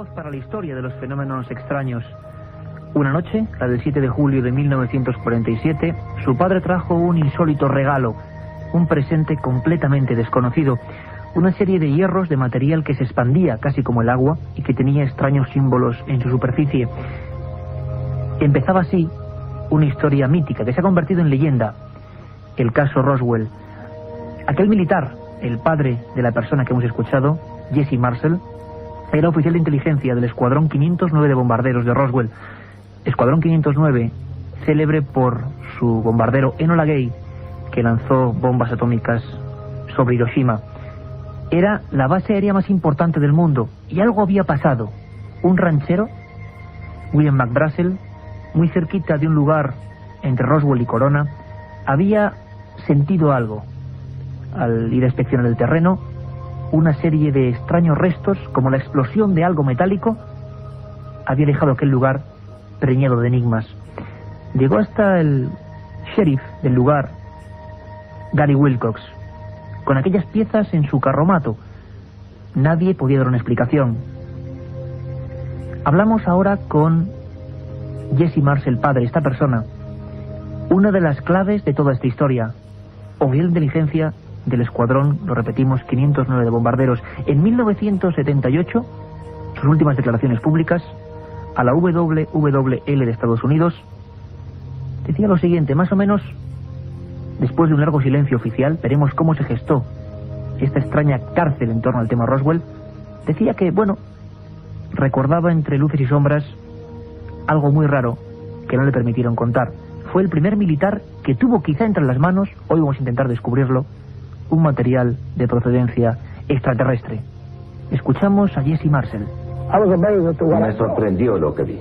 voz para la historia de los fenómenos extraños. Una noche, la del 7 de julio de 1947, su padre trajo un insólito regalo, un presente completamente desconocido, una serie de hierros de material que se expandía casi como el agua y que tenía extraños símbolos en su superficie. Empezaba así una historia mítica que se ha convertido en leyenda, el caso Roswell. Aquel militar, el padre de la persona que hemos escuchado, Jesse Marcel, era oficial de inteligencia del Escuadrón 509 de bombarderos de Roswell. Escuadrón 509, célebre por su bombardero Enola Gay, que lanzó bombas atómicas sobre Hiroshima. Era la base aérea más importante del mundo, y algo había pasado. Un ranchero, William McBrazel, muy cerquita de un lugar entre Roswell y Corona, había sentido algo. Al ir a inspeccionar el terreno, una serie de extraños restos, como la explosión de algo metálico, había dejado aquel lugar preñado de enigmas. Llegó hasta el sheriff del lugar, Gary Wilcox, con aquellas piezas en su carromato. Nadie podía dar una explicación. Hablamos ahora con Jesse Marcel, padre, esta persona, una de las claves de toda esta historia, oficial de inteligencia del escuadrón, lo repetimos, 509 de bombarderos. En 1978, sus últimas declaraciones públicas a la WWL de Estados Unidos, decía lo siguiente, más o menos después de un largo silencio oficial. Veremos cómo se gestó esta extraña cárcel en torno al tema Roswell. Decía que, bueno, recordaba entre luces y sombras algo muy raro que no le permitieron contar. Fue el primer militar que tuvo quizá entre las manos, hoy vamos a intentar descubrirlo, un material de procedencia extraterrestre. Escuchamos a Jesse Marcel. Me sorprendió lo que vi.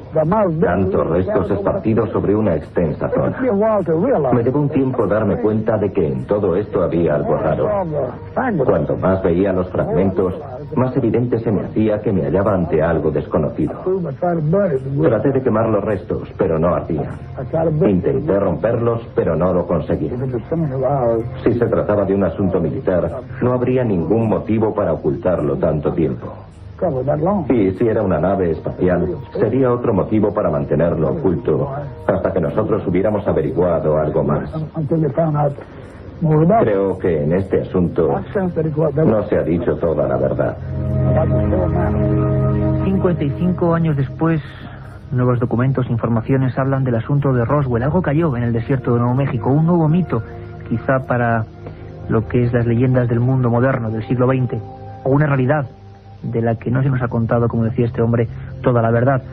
Tantos restos esparcidos sobre una extensa zona. Me llevó un tiempo darme cuenta de que en todo esto había algo raro. Cuanto más veía los fragmentos, más evidente se me hacía que me hallaba ante algo desconocido. Traté de quemar los restos, pero no ardía. Intenté romperlos, pero no lo conseguí. Si se trataba de un asunto militar, no habría ningún motivo para ocultarlo tanto tiempo. Y si era una nave espacial, sería otro motivo para mantenerlo oculto hasta que nosotros hubiéramos averiguado algo más. Creo que en este asunto no se ha dicho toda la verdad. 55 años después, nuevos documentos, informaciones hablan del asunto de Roswell. Algo cayó en el desierto de Nuevo México, un nuevo mito, quizá para lo que es las leyendas del mundo moderno del siglo XX, o una realidad de la que no se nos ha contado, como decía este hombre, toda la verdad.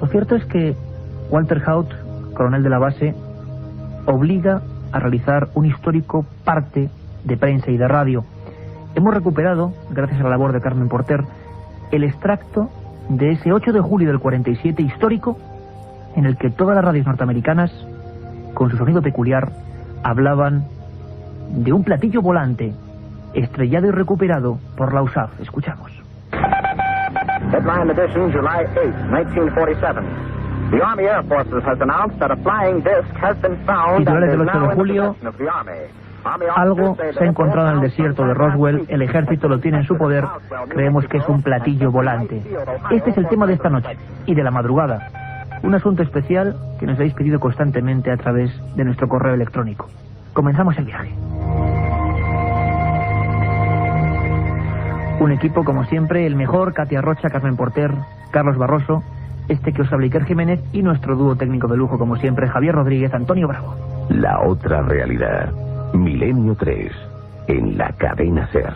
Lo cierto es que Walter Haut, coronel de la base, obliga a realizar un histórico parte de prensa y de radio. Hemos recuperado, gracias a la labor de Carmen Porter, el extracto de ese 8 de julio del 47 histórico, en el que todas las radios norteamericanas, con su sonido peculiar, hablaban de un platillo volante estrellado y recuperado por la USAF. Escuchamos. Headline edition, July 8, 1947. The Army Air Forces has announced that a flying disc has been found. Titulares del 8 de julio. Algo se ha encontrado en el desierto de Roswell, el ejército lo tiene en su poder, creemos que es un platillo volante. Este es el tema de esta noche y de la madrugada. Un asunto especial que nos habéis pedido constantemente a través de nuestro correo electrónico. Comenzamos el viaje. Un equipo, como siempre, el mejor: Katia Rocha, Carmen Porter, Carlos Barroso, este que os habla Iker Jiménez, y nuestro dúo técnico de lujo, como siempre, Javier Rodríguez, Antonio Bravo. La otra realidad, Milenio 3, en la cadena SER.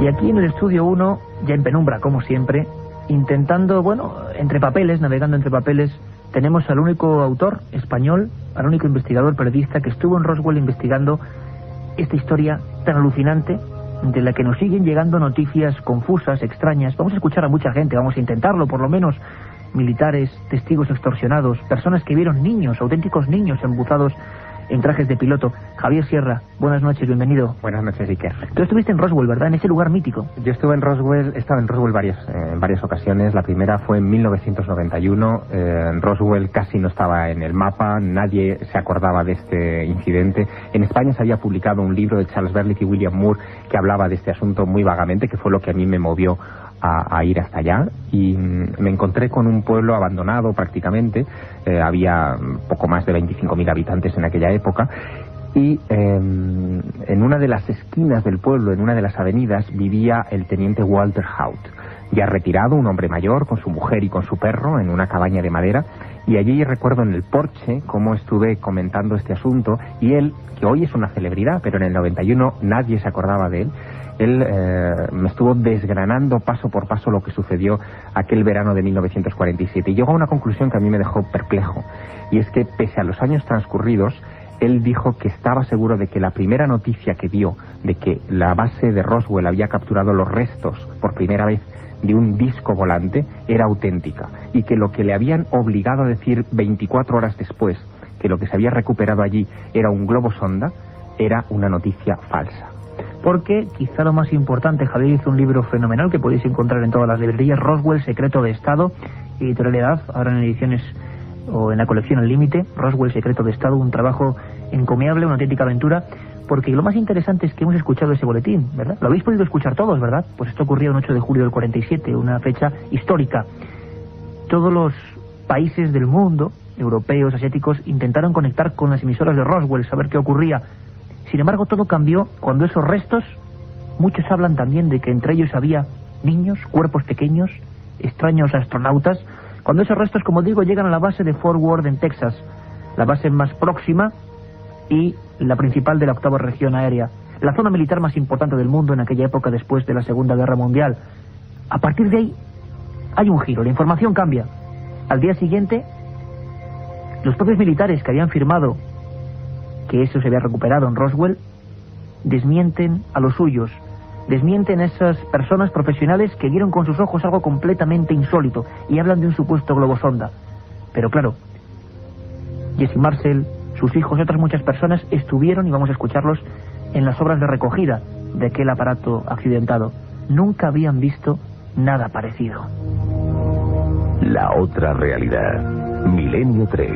Y aquí en el estudio 1, ya en penumbra, como siempre, intentando, bueno, entre papeles, navegando entre papeles, tenemos al único autor español, al único investigador periodista que estuvo en Roswell investigando esta historia tan alucinante, de la que nos siguen llegando noticias confusas, extrañas. Vamos a escuchar a mucha gente, vamos a intentarlo por lo menos, militares, testigos extorsionados, personas que vieron niños, auténticos niños embuzados en trajes de piloto. Javier Sierra, buenas noches, bienvenido. Buenas noches, Iker. Tú estuviste en Roswell, ¿verdad? En ese lugar mítico. Yo estuve en Roswell, he estado en Roswell en varias ocasiones. La primera fue en 1991. Roswell casi no estaba en el mapa, nadie se acordaba de este incidente. En España se había publicado un libro de Charles Berlitz y William Moore que hablaba de este asunto muy vagamente, que fue lo que a mí me movió a ir hasta allá y me encontré con un pueblo abandonado prácticamente. Había poco más de 25.000 habitantes en aquella época. Y en una de las esquinas del pueblo, en una de las avenidas, vivía el teniente Walter Haut, ya retirado, un hombre mayor, con su mujer y con su perro, en una cabaña de madera. Y allí recuerdo en el porche cómo estuve comentando este asunto, y él, que hoy es una celebridad, pero en el 91 nadie se acordaba de él, me estuvo desgranando paso por paso lo que sucedió aquel verano de 1947. Y llegó a una conclusión que a mí me dejó perplejo, y es que pese a los años transcurridos, él dijo que estaba seguro de que la primera noticia que dio de que la base de Roswell había capturado los restos por primera vez de un disco volante era auténtica, y que lo que le habían obligado a decir 24 horas después, que lo que se había recuperado allí era un globo sonda, era una noticia falsa. Porque quizá lo más importante, Javier hizo un libro fenomenal que podéis encontrar en todas las librerías, Roswell, Secreto de Estado, editorialidad, ahora en ediciones o en la colección Al Límite, Roswell, Secreto de Estado, un trabajo encomiable, una auténtica aventura, porque lo más interesante es que hemos escuchado ese boletín, ¿verdad? Lo habéis podido escuchar todos, ¿verdad? Pues esto ocurrió el 8 de julio del 47, una fecha histórica. Todos los países del mundo, europeos, asiáticos, intentaron conectar con las emisoras de Roswell, saber qué ocurría. Sin embargo, todo cambió cuando esos restos, muchos hablan también de que entre ellos había niños, cuerpos pequeños, extraños astronautas. Cuando esos restos, como digo, llegan a la base de Fort Worth en Texas, la base más próxima y la principal de la 8ª región aérea, la zona militar más importante del mundo en aquella época después de la Segunda Guerra Mundial. A partir de ahí hay un giro, la información cambia. Al día siguiente, los propios militares que habían firmado que eso se había recuperado en Roswell desmienten a los suyos, desmienten a esas personas profesionales que vieron con sus ojos algo completamente insólito y hablan de un supuesto globo sonda. Pero claro, Jesse Marcel, sus hijos y otras muchas personas estuvieron, y vamos a escucharlos, en las obras de recogida de aquel aparato accidentado. Nunca habían visto nada parecido. La otra realidad. Milenio 3.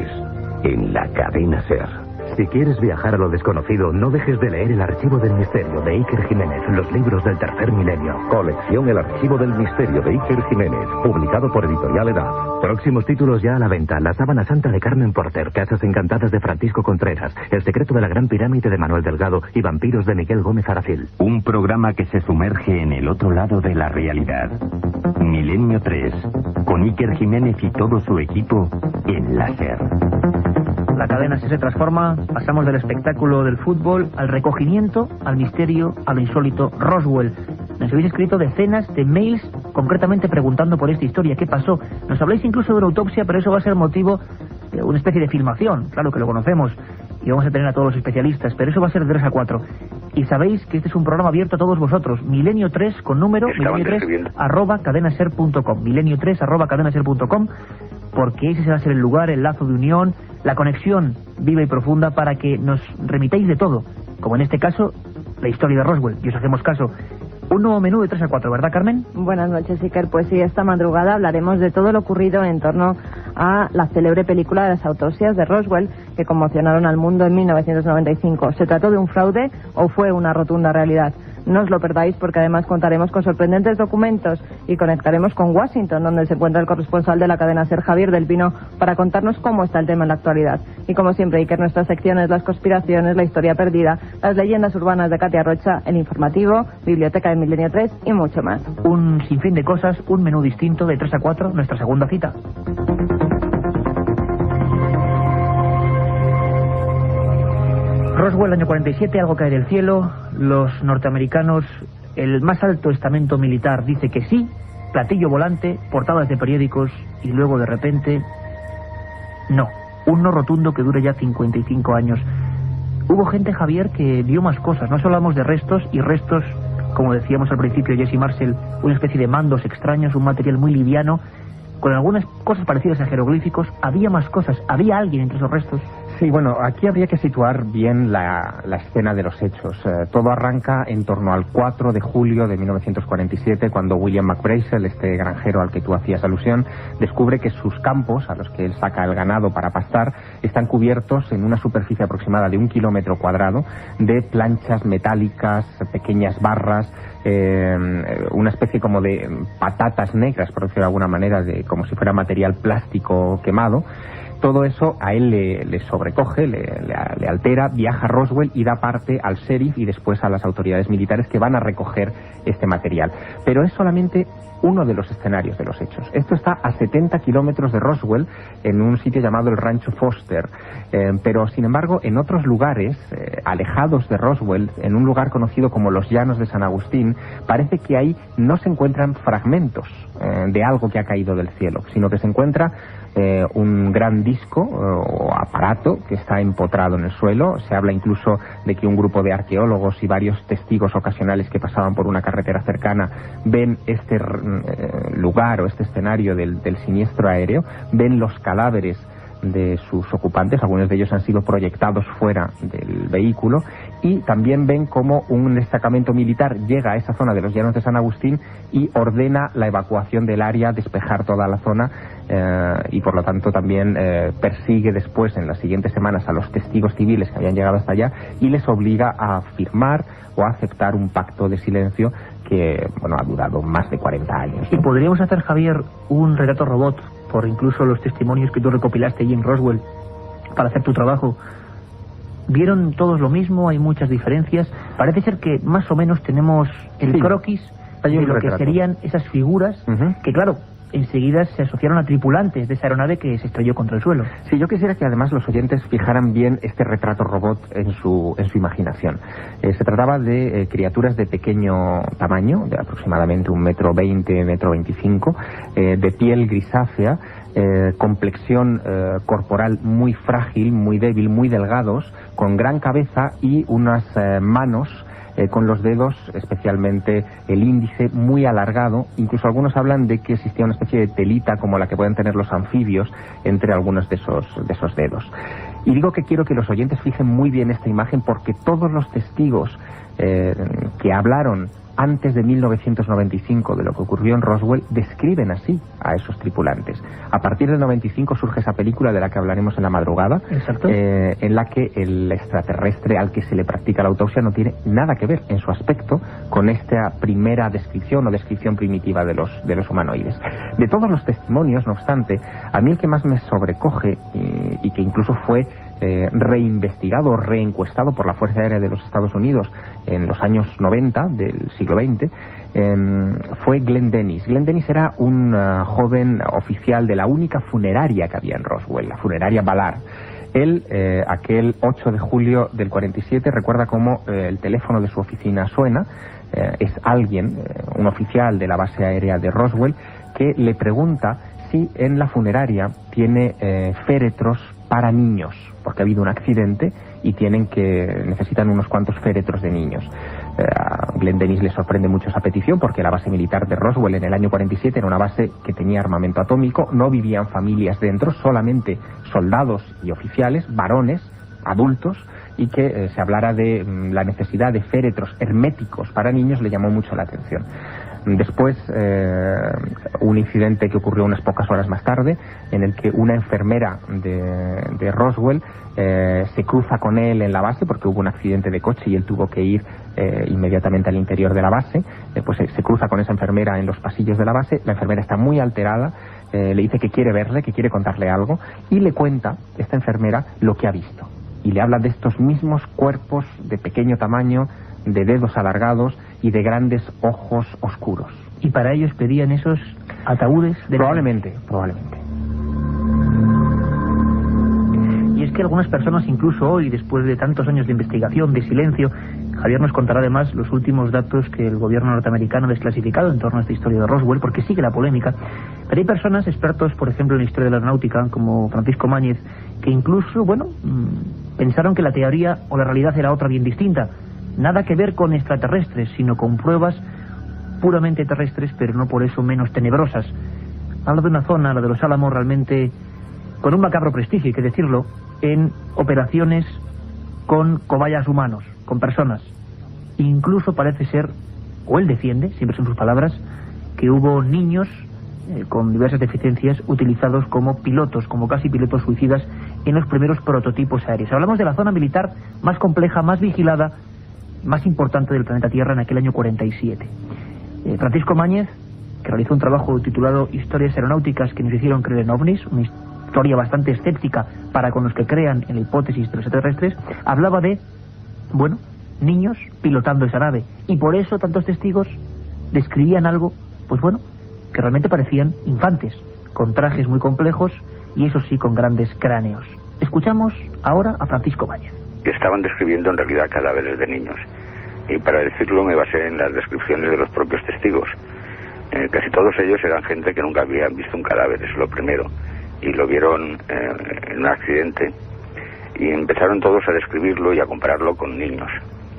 En la cadena SER. Si quieres viajar a lo desconocido, no dejes de leer El Archivo del Misterio de Iker Jiménez, los libros del tercer milenio. Colección El Archivo del Misterio de Iker Jiménez, publicado por Editorial Edad. Próximos títulos ya a la venta: La Sábana Santa de Carmen Porter, Casas Encantadas de Francisco Contreras, El Secreto de la Gran Pirámide de Manuel Delgado y Vampiros de Miguel Gómez Aracil. Un programa que se sumerge en el otro lado de la realidad. Milenio 3, con Iker Jiménez y todo su equipo en la SER. La cadena se transforma, pasamos del espectáculo del fútbol al recogimiento, al misterio, a lo insólito. Roswell. Nos habéis escrito decenas de mails concretamente preguntando por esta historia, qué pasó. Nos habláis incluso de una autopsia, pero eso va a ser motivo de una especie de filmación. Claro que lo conocemos y vamos a tener a todos los especialistas, pero eso va a ser de 3 a 4. Y sabéis que este es un programa abierto a todos vosotros. Milenio 3 con número, milenio3@cadenaser.com, milenio3@cadenaser.com, porque ese va a ser el lugar, el lazo de unión, la conexión viva y profunda para que nos remitáis de todo, como en este caso la historia de Roswell, y os hacemos caso. Un nuevo menú de 3 a 4, ¿verdad, Carmen? Buenas noches, Iker. Pues sí, esta madrugada hablaremos de todo lo ocurrido en torno a la célebre película de las autopsias de Roswell, que conmocionaron al mundo en 1995. ¿Se trató de un fraude o fue una rotunda realidad? No os lo perdáis, porque además contaremos con sorprendentes documentos y conectaremos con Washington, donde se encuentra el corresponsal de la cadena SER, Javier del Pino, para contarnos cómo está el tema en la actualidad. Y como siempre, Iker, nuestras secciones: las conspiraciones, la historia perdida, las leyendas urbanas de Katia Rocha, el informativo, biblioteca de Milenio 3 y mucho más. Un sinfín de cosas, un menú distinto de 3 a 4, nuestra segunda cita. Roswell, año 47, algo cae del cielo. Los norteamericanos, el más alto estamento militar dice que sí, platillo volante, portadas de periódicos, y luego de repente, no. Un no rotundo que dura ya 55 años. Hubo gente, Javier, que vio más cosas. No solo hablamos de restos, y restos, como decíamos al principio, Jesse Marcel, una especie de mandos extraños, un material muy liviano, con algunas cosas parecidas a jeroglíficos. Había más cosas, había alguien entre esos restos. Sí, bueno, aquí habría que situar bien la escena de los hechos. Todo arranca en torno al 4 de julio de 1947, cuando William McBrazel, este granjero al que tú hacías alusión, descubre que sus campos, a los que él saca el ganado para pastar, están cubiertos en una superficie aproximada de 1 kilómetro cuadrado de planchas metálicas, pequeñas barras, una especie como de patatas negras, por decirlo de alguna manera, como si fuera material plástico quemado. Todo eso a él le sobrecoge, le altera, viaja a Roswell y da parte al sheriff y después a las autoridades militares que van a recoger este material. Pero es solamente uno de los escenarios de los hechos. Esto está a 70 kilómetros de Roswell, en un sitio llamado el Rancho Foster. Pero, sin embargo, en otros lugares, alejados de Roswell, en un lugar conocido como los Llanos de San Agustín, parece que ahí no se encuentran fragmentos de algo que ha caído del cielo, sino que se encuentra un gran disco o aparato que está empotrado en el suelo. Se habla incluso de que un grupo de arqueólogos y varios testigos ocasionales que pasaban por una carretera cercana ven este lugar o este escenario del siniestro aéreo, ven los cadáveres de sus ocupantes, algunos de ellos han sido proyectados fuera del vehículo, y también ven cómo un destacamento militar llega a esa zona de los Llanos de San Agustín y ordena la evacuación del área, despejar toda la zona, y por lo tanto también persigue después, en las siguientes semanas, a los testigos civiles que habían llegado hasta allá y les obliga a firmar o a aceptar un pacto de silencio que, bueno, ha durado más de 40 años, ¿no? ¿Y podríamos hacer, Javier, un relato robot por incluso los testimonios que tú recopilaste allí en Roswell para hacer tu trabajo? ¿Vieron todos lo mismo? ¿Hay muchas diferencias? Parece ser que más o menos tenemos el croquis de lo que serían esas figuras que, claro, enseguida se asociaron a tripulantes de esa aeronave que se estrelló contra el suelo. Sí, yo quisiera que además los oyentes fijaran bien este retrato robot en su imaginación. Se trataba de criaturas de pequeño tamaño, de aproximadamente 1,20 m, de piel grisácea, complexión corporal muy frágil, muy débil, muy delgados, con gran cabeza y unas manos con los dedos, especialmente el índice, muy alargado. Incluso algunos hablan de que existía una especie de telita como la que pueden tener los anfibios entre algunos de esos dedos. Y digo que quiero que los oyentes fijen muy bien esta imagen porque todos los testigos que hablaron antes de 1995 de lo que ocurrió en Roswell describen así a esos tripulantes. A partir del 95 surge esa película de la que hablaremos en la madrugada, en la que el extraterrestre al que se le practica la autopsia no tiene nada que ver en su aspecto con esta primera descripción o descripción primitiva de los humanoides. De todos los testimonios, no obstante, a mí el que más me sobrecoge y que incluso fue reinvestigado, reencuestado por la Fuerza Aérea de los Estados Unidos en los años 90 del siglo XX, fue Glenn Dennis. Glenn Dennis era un joven oficial de la única funeraria que había en Roswell, la funeraria Ballard. Él, aquel 8 de julio del 47, recuerda cómo el teléfono de su oficina suena. Es alguien, un oficial de la base aérea de Roswell, que le pregunta si en la funeraria tiene féretros para niños, porque ha habido un accidente y necesitan unos cuantos féretros de niños. A Glenn Dennis le sorprende mucho esa petición porque la base militar de Roswell en el año 47 era una base que tenía armamento atómico, no vivían familias dentro, solamente soldados y oficiales, varones, adultos, y que se hablara de la necesidad de féretros herméticos para niños le llamó mucho la atención. Después, un incidente que ocurrió unas pocas horas más tarde, en el que una enfermera de Roswell se cruza con él en la base porque hubo un accidente de coche y él tuvo que ir inmediatamente al interior de la base. Pues se cruza con esa enfermera en los pasillos de la base. La enfermera está muy alterada, le dice que quiere verle, que quiere contarle algo, y le cuenta, esta enfermera, lo que ha visto. Y le habla de estos mismos cuerpos de pequeño tamaño, de dedos alargados y de grandes ojos oscuros. ¿Y para ellos pedían esos ataúdes? Probablemente. Y es que algunas personas, incluso hoy, después de tantos años de investigación, de silencio, Javier nos contará además los últimos datos que el gobierno norteamericano ha desclasificado en torno a esta historia de Roswell, porque sigue la polémica. Pero hay personas, expertos, por ejemplo, en la historia de la aeronáutica, como Francisco Mañez, que incluso, pensaron que la teoría o la realidad era otra bien distinta. Nada que ver con extraterrestres, sino con pruebas puramente terrestres, pero no por eso menos tenebrosas. Habla de una zona, la de los Álamos, realmente con un macabro prestigio, hay que decirlo, en operaciones con cobayas humanos, con personas. Incluso parece ser, o él defiende, siempre son sus palabras, que hubo niños con diversas deficiencias utilizados como pilotos, como casi pilotos suicidas en los primeros prototipos aéreos. Hablamos de la zona militar más compleja, más vigilada más importante del planeta Tierra en aquel año 47. Francisco Mañez, que realizó un trabajo titulado Historias aeronáuticas que nos hicieron creer en ovnis, una historia bastante escéptica para con los que crean en la hipótesis de los extraterrestres, hablaba de, bueno, niños pilotando esa nave, y por eso tantos testigos describían algo, pues bueno, que realmente parecían infantes, con trajes muy complejos y eso sí con grandes cráneos. Escuchamos ahora a Francisco Mañez. Que estaban describiendo en realidad cadáveres de niños, y para decirlo me basé en las descripciones de los propios testigos. Casi todos ellos eran gente que nunca habían visto un cadáver, eso es lo primero, y lo vieron en un accidente, y empezaron todos a describirlo y a compararlo con niños.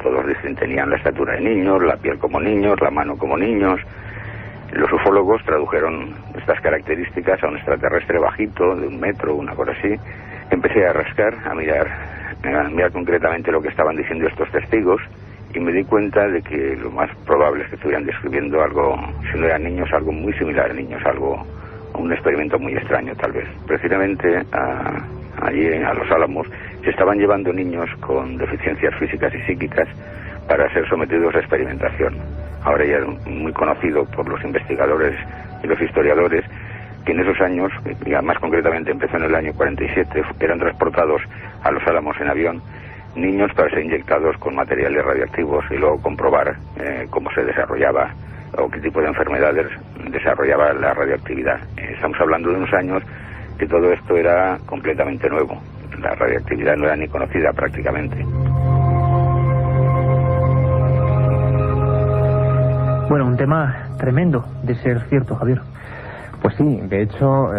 Todos dicen, tenían la estatura de niños, la piel como niños, la mano como niños. Los ufólogos tradujeron estas características a un extraterrestre bajito, de 1 metro, una cosa así. Empecé a rascar, a mirar concretamente lo que estaban diciendo estos testigos, y me di cuenta de que lo más probable es que estuvieran describiendo algo, si no eran niños, algo muy similar a niños, un experimento muy extraño tal vez. Precisamente allí a Los Álamos se estaban llevando niños con deficiencias físicas y psíquicas para ser sometidos a experimentación. Ahora ya es muy conocido por los investigadores y los historiadores que en esos años, y más concretamente empezó en el año 47, eran transportados a Los Álamos en avión niños para ser inyectados con materiales radiactivos y luego comprobar cómo se desarrollaba o qué tipo de enfermedades desarrollaba la radioactividad. Estamos hablando de unos años que todo esto era completamente nuevo. La radioactividad no era ni conocida prácticamente. Bueno, un tema tremendo de ser cierto, Javier. Pues sí, de hecho,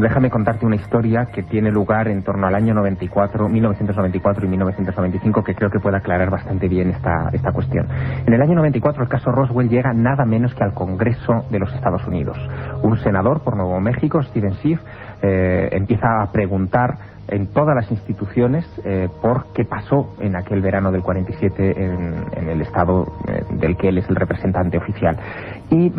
déjame contarte una historia que tiene lugar en torno al año 1994 y 1995, que creo que puede aclarar bastante bien esta cuestión. En el año 94 el caso Roswell llega nada menos que al Congreso de los Estados Unidos. Un senador por Nuevo México, Steven Schiff, empieza a preguntar en todas las instituciones por qué pasó en aquel verano del 47 en el estado del que él es el representante oficial. Y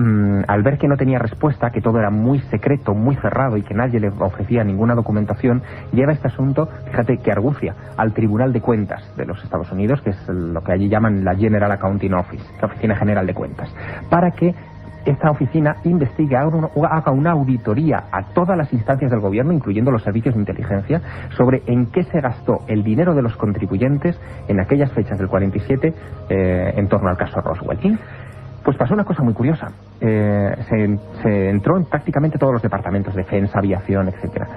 al ver que no tenía respuesta, que todo era muy secreto, muy cerrado y que nadie le ofrecía ninguna documentación, lleva este asunto, fíjate que argucia, al Tribunal de Cuentas de los Estados Unidos, que es lo que allí llaman la General Accounting Office, la Oficina General de Cuentas, para que esta oficina investigue, haga una auditoría a todas las instancias del gobierno, incluyendo los servicios de inteligencia, sobre en qué se gastó el dinero de los contribuyentes en aquellas fechas del 47 en torno al caso Roswell. Pues pasó una cosa muy curiosa. Se entró en prácticamente todos los departamentos, defensa, aviación, etcétera.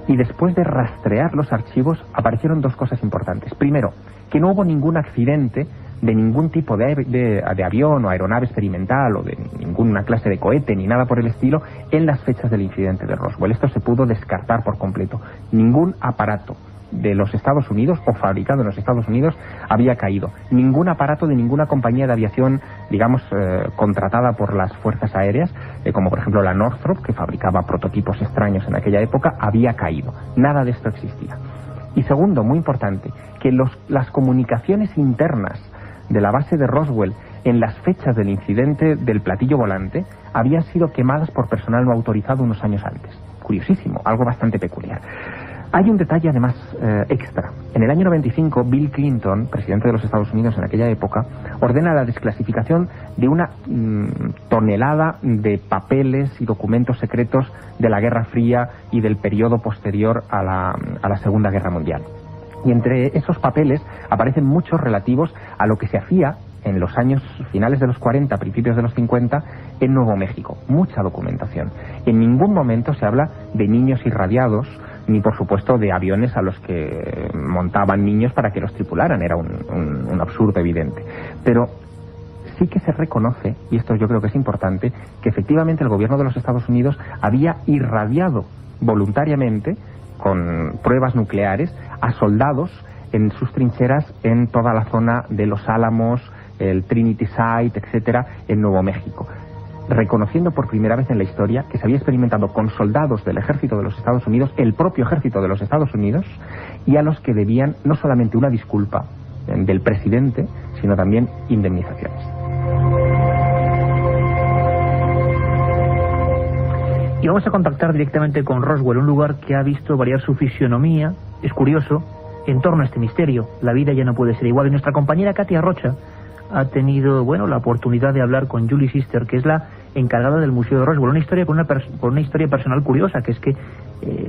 Y después de rastrear los archivos aparecieron dos cosas importantes. Primero, que no hubo ningún accidente de ningún tipo de avión o aeronave experimental o de ninguna clase de cohete ni nada por el estilo en las fechas del incidente de Roswell. Esto se pudo descartar por completo. Ningún aparato de los Estados Unidos o fabricado en los Estados Unidos había caído. Ningún aparato de ninguna compañía de aviación, digamos, contratada por las fuerzas aéreas, como por ejemplo la Northrop, que fabricaba prototipos extraños en aquella época, había caído. Nada de esto existía. Y segundo, muy importante, que las comunicaciones internas de la base de Roswell en las fechas del incidente del platillo volante habían sido quemadas por personal no autorizado unos años antes. Curiosísimo, algo bastante peculiar. Hay un detalle además extra. En el año 95, Bill Clinton, presidente de los Estados Unidos en aquella época, ordena la desclasificación de una tonelada de papeles y documentos secretos de la Guerra Fría y del periodo posterior a la Segunda Guerra Mundial. Y entre esos papeles aparecen muchos relativos a lo que se hacía en los años finales de los 40, principios de los 50, en Nuevo México. Mucha documentación. En ningún momento se habla de niños irradiados, ni por supuesto de aviones a los que montaban niños para que los tripularan. Era un absurdo evidente. Pero sí que se reconoce, y esto yo creo que es importante, que efectivamente el gobierno de los Estados Unidos había irradiado voluntariamente con pruebas nucleares a soldados en sus trincheras en toda la zona de Los Álamos, el Trinity Site, etcétera, en Nuevo México, reconociendo por primera vez en la historia que se había experimentado con soldados del ejército de los Estados Unidos, el propio ejército de los Estados Unidos, y a los que debían no solamente una disculpa del presidente, sino también indemnizaciones. Y vamos a contactar directamente con Roswell, un lugar que ha visto variar su fisionomía. Es curioso, en torno a este misterio. La vida ya no puede ser igual. Y nuestra compañera Katia Rocha ha tenido, bueno, la oportunidad de hablar con Julie Sister, que es la encargada del Museo de Roswell. Una historia con una historia personal curiosa, que es que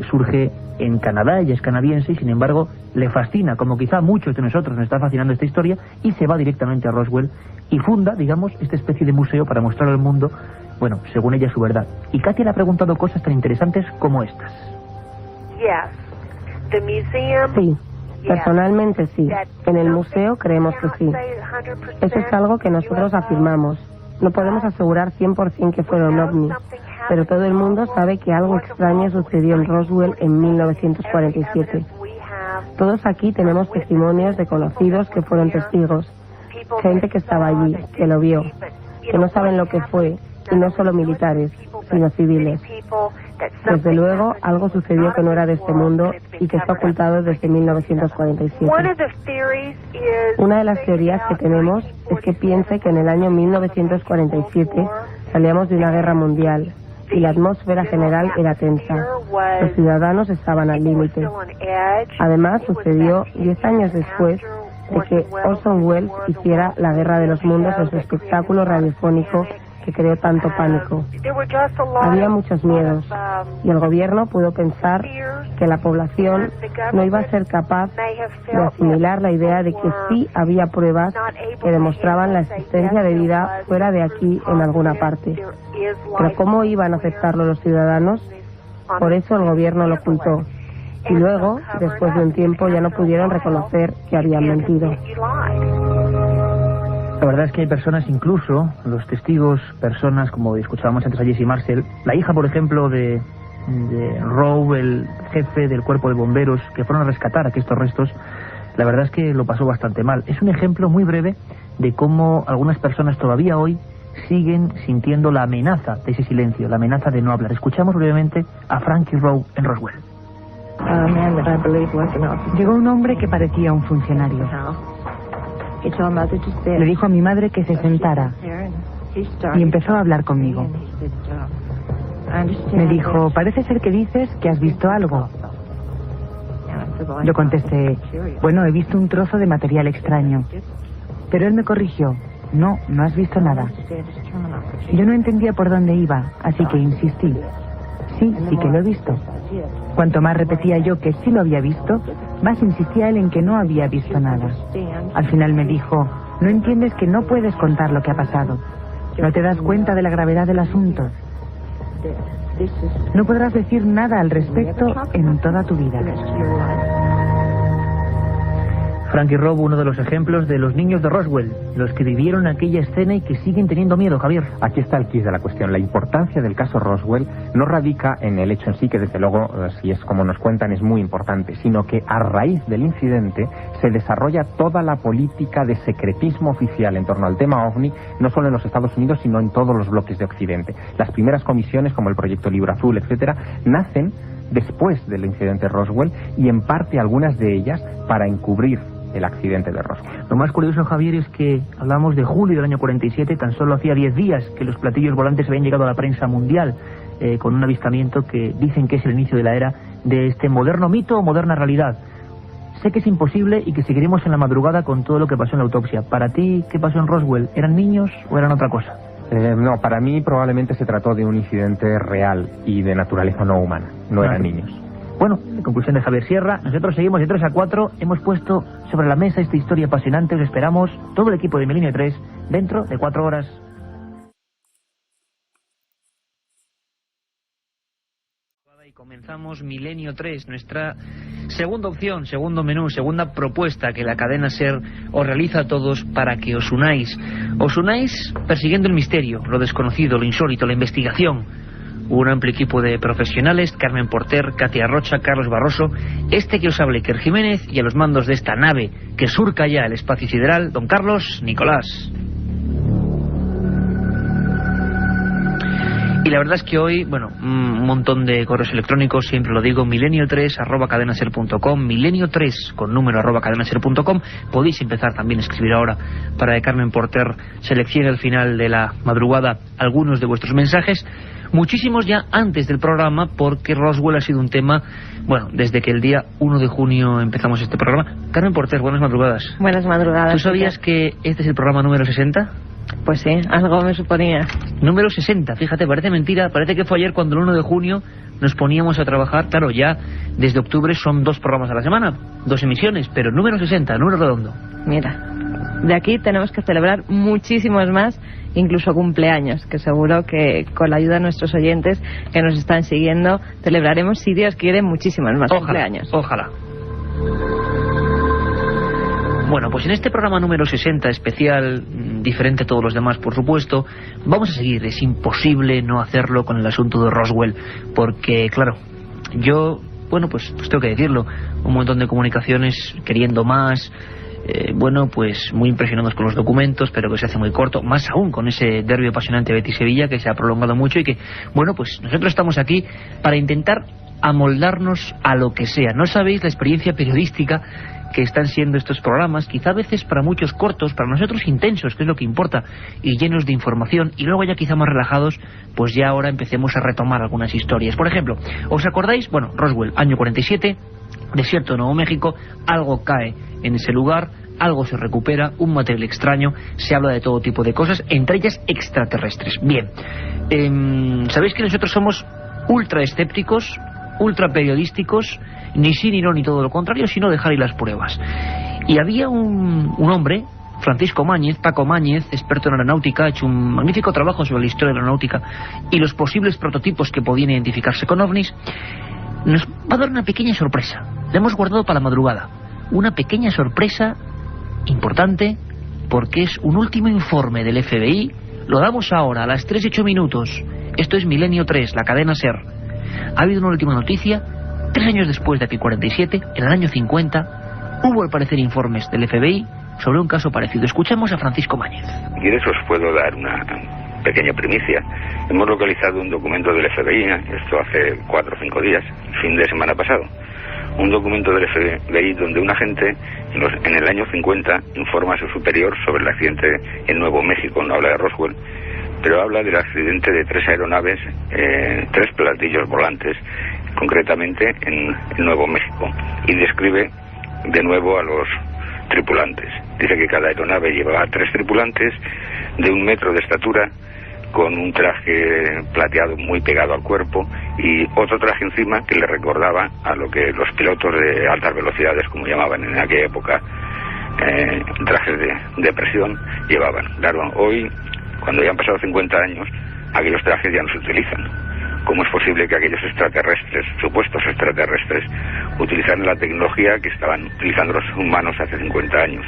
surge en Canadá, ella es canadiense y sin embargo le fascina, como quizá a muchos de nosotros nos está fascinando esta historia, y se va directamente a Roswell y funda, digamos, esta especie de museo para mostrar al mundo, bueno, según ella, su verdad. Y Katia le ha preguntado cosas tan interesantes como estas. Sí, personalmente sí. En el museo creemos que sí. Eso es algo que nosotros afirmamos. No podemos asegurar 100% que fuera un ovni, pero todo el mundo sabe que algo extraño sucedió en Roswell en 1947. Todos aquí tenemos testimonios de conocidos que fueron testigos, gente que estaba allí, que lo vio, que no saben lo que fue, y no solo militares, sino civiles. Desde luego, algo sucedió que no era de este mundo y que está ocultado desde 1947. Una de las teorías que tenemos es que piense que en el año 1947 salíamos de una guerra mundial y la atmósfera general era tensa. Los ciudadanos estaban al límite. Además, sucedió 10 años después de que Orson Welles hiciera La Guerra de los Mundos en su espectáculo radiofónico que creó tanto pánico. Había muchos miedos y el gobierno pudo pensar que la población no iba a ser capaz de asimilar la idea de que sí había pruebas que demostraban la existencia de vida fuera de aquí en alguna parte. Pero ¿cómo iban a aceptarlo los ciudadanos? Por eso el gobierno lo ocultó. Y luego, después de un tiempo, ya no pudieron reconocer que habían mentido. La verdad es que hay personas, incluso los testigos, personas como escuchábamos antes a Jesse Marcel, la hija, por ejemplo, de Rowe, el jefe del cuerpo de bomberos, que fueron a rescatar aquí estos restos, la verdad es que lo pasó bastante mal. Es un ejemplo muy breve de cómo algunas personas todavía hoy siguen sintiendo la amenaza de ese silencio, la amenaza de no hablar. Escuchamos brevemente a Frankie Rowe en Roswell. Llegó un hombre que parecía un funcionario. Le dijo a mi madre que se sentara y empezó a hablar conmigo. Me dijo, parece ser que dices que has visto algo. Yo contesté, bueno, he visto un trozo de material extraño. Pero él me corrigió, no has visto nada. Yo no entendía por dónde iba, así que insistí. Sí que lo he visto. Cuanto más repetía yo que sí lo había visto, más insistía él en que no había visto nada. Al final me dijo, no entiendes que no puedes contar lo que ha pasado. No te das cuenta de la gravedad del asunto. No podrás decir nada al respecto en toda tu vida. Frankie Rowe, uno de los ejemplos de los niños de Roswell, los que vivieron aquella escena y que siguen teniendo miedo, Javier. Aquí está el quid de la cuestión. La importancia del caso Roswell no radica en el hecho en sí, que desde luego, si es como nos cuentan, es muy importante, sino que a raíz del incidente se desarrolla toda la política de secretismo oficial en torno al tema OVNI, no solo en los Estados Unidos, sino en todos los bloques de Occidente. Las primeras comisiones, como el Proyecto Libro Azul, etcétera, nacen después del incidente Roswell y en parte algunas de ellas para encubrir el accidente de Roswell. Lo más curioso, Javier, es que hablamos de julio del año 47, tan solo hacía 10 días que los platillos volantes habían llegado a la prensa mundial, con un avistamiento que dicen que es el inicio de la era de este moderno mito o moderna realidad. Sé que es imposible y que seguiremos en la madrugada con todo lo que pasó en la autopsia. Para ti, ¿qué pasó en Roswell? ¿Eran niños o eran otra cosa? No, para mí probablemente se trató de un incidente real y de naturaleza no humana, no eran niños. Bueno, en conclusión de Javier Sierra, nosotros seguimos de 3 a 4, hemos puesto sobre la mesa esta historia apasionante, os esperamos, todo el equipo de Milenio 3, dentro de 4 horas. Y comenzamos Milenio 3, nuestra segunda opción, segundo menú, segunda propuesta que la cadena SER os realiza a todos para que os unáis. Os unáis persiguiendo el misterio, lo desconocido, lo insólito, la investigación. Un amplio equipo de profesionales, Carmen Porter, Katia Rocha, Carlos Barroso, este que os habla Iker Jiménez, y a los mandos de esta nave que surca ya el espacio sideral, don Carlos Nicolás. Y la verdad es que hoy, bueno, un montón de correos electrónicos, siempre lo digo, milenio3@cadenaser.com, milenio3 con número @cadenaser.com. Podéis empezar también a escribir ahora para que Carmen Porter seleccione al final de la madrugada algunos de vuestros mensajes. Muchísimos ya antes del programa, porque Roswell ha sido un tema, bueno, desde que el día 1 de junio empezamos este programa. Carmen Porter, buenas madrugadas. Buenas madrugadas. ¿Tú sabías que este es el programa número 60? Pues sí, algo me suponía. Número 60, fíjate, parece mentira, parece que fue ayer cuando el 1 de junio nos poníamos a trabajar. Claro, ya desde octubre son 2 programas a la semana, 2 emisiones, pero número 60, número redondo. Mira, de aquí tenemos que celebrar muchísimos más, incluso cumpleaños, que seguro que con la ayuda de nuestros oyentes que nos están siguiendo, celebraremos, si Dios quiere, muchísimos más cumpleaños. Ojalá. Bueno, pues en este programa número 60, especial, diferente a todos los demás, por supuesto, vamos a seguir. Es imposible no hacerlo con el asunto de Roswell, porque, claro, yo, bueno, pues tengo que decirlo, un montón de comunicaciones queriendo más, bueno, pues muy impresionados con los documentos, pero que se hace muy corto, más aún con ese derbi apasionante Betis-Sevilla, que se ha prolongado mucho y que, bueno, pues nosotros estamos aquí para intentar amoldarnos a lo que sea. No sabéis la experiencia periodística que están siendo estos programas, quizá a veces para muchos cortos, para nosotros intensos, que es lo que importa, y llenos de información, y luego ya quizá más relajados, pues ya ahora empecemos a retomar algunas historias. Por ejemplo, ¿os acordáis? Bueno, Roswell, año 47, desierto de Nuevo México, algo cae en ese lugar, algo se recupera, un material extraño, se habla de todo tipo de cosas, entre ellas extraterrestres. Bien, sabéis que nosotros somos ultra escépticos, ultra periodísticos, ni sí ni no ni todo lo contrario, sino dejar ahí las pruebas. Y había un hombre, Francisco Máñez, Paco Máñez, experto en aeronáutica, ha hecho un magnífico trabajo sobre la historia de la aeronáutica y los posibles prototipos que podían identificarse con ovnis. Nos va a dar una pequeña sorpresa, la hemos guardado para la madrugada, una pequeña sorpresa importante, porque es un último informe del FBI, lo damos ahora a las 3:08. Esto es Milenio 3, la cadena SER. Ha habido una última noticia. 3 años después de aquel 47, en el año 50, hubo al parecer informes del FBI sobre un caso parecido. Escuchamos a Francisco Máñez. Y de eso os puedo dar una pequeña primicia. Hemos localizado un documento del FBI, esto hace 4 o 5 días, fin de semana pasado. Un documento del FBI donde un agente en el año 50 informa a su superior sobre el accidente en Nuevo México. No habla de Roswell, pero habla del accidente de 3 aeronaves, 3 platillos volantes, concretamente en Nuevo México, y describe de nuevo a los tripulantes. Dice que cada aeronave llevaba 3 tripulantes de 1 metro de estatura, con un traje plateado muy pegado al cuerpo y otro traje encima que le recordaba a lo que los pilotos de altas velocidades, como llamaban en aquella época, trajes de presión, llevaban. Claro, hoy, cuando ya han pasado 50 años, aquellos trajes ya no se utilizan. ¿Cómo es posible que aquellos extraterrestres, supuestos extraterrestres, utilizaran la tecnología que estaban utilizando los humanos hace 50 años?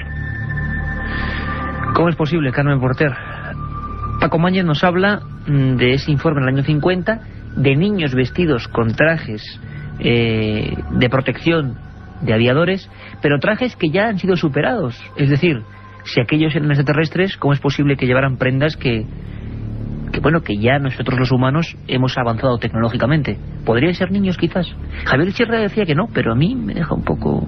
¿Cómo es posible, Carmen Porter? Paco Máñez nos habla de ese informe en el año 50, de niños vestidos con trajes de protección de aviadores, pero trajes que ya han sido superados. Es decir, si aquellos eran extraterrestres, ¿cómo es posible que llevaran prendas que bueno, que ya nosotros los humanos hemos avanzado tecnológicamente? ¿Podrían ser niños quizás? Javier Sierra decía que no, pero a mí me deja un poco...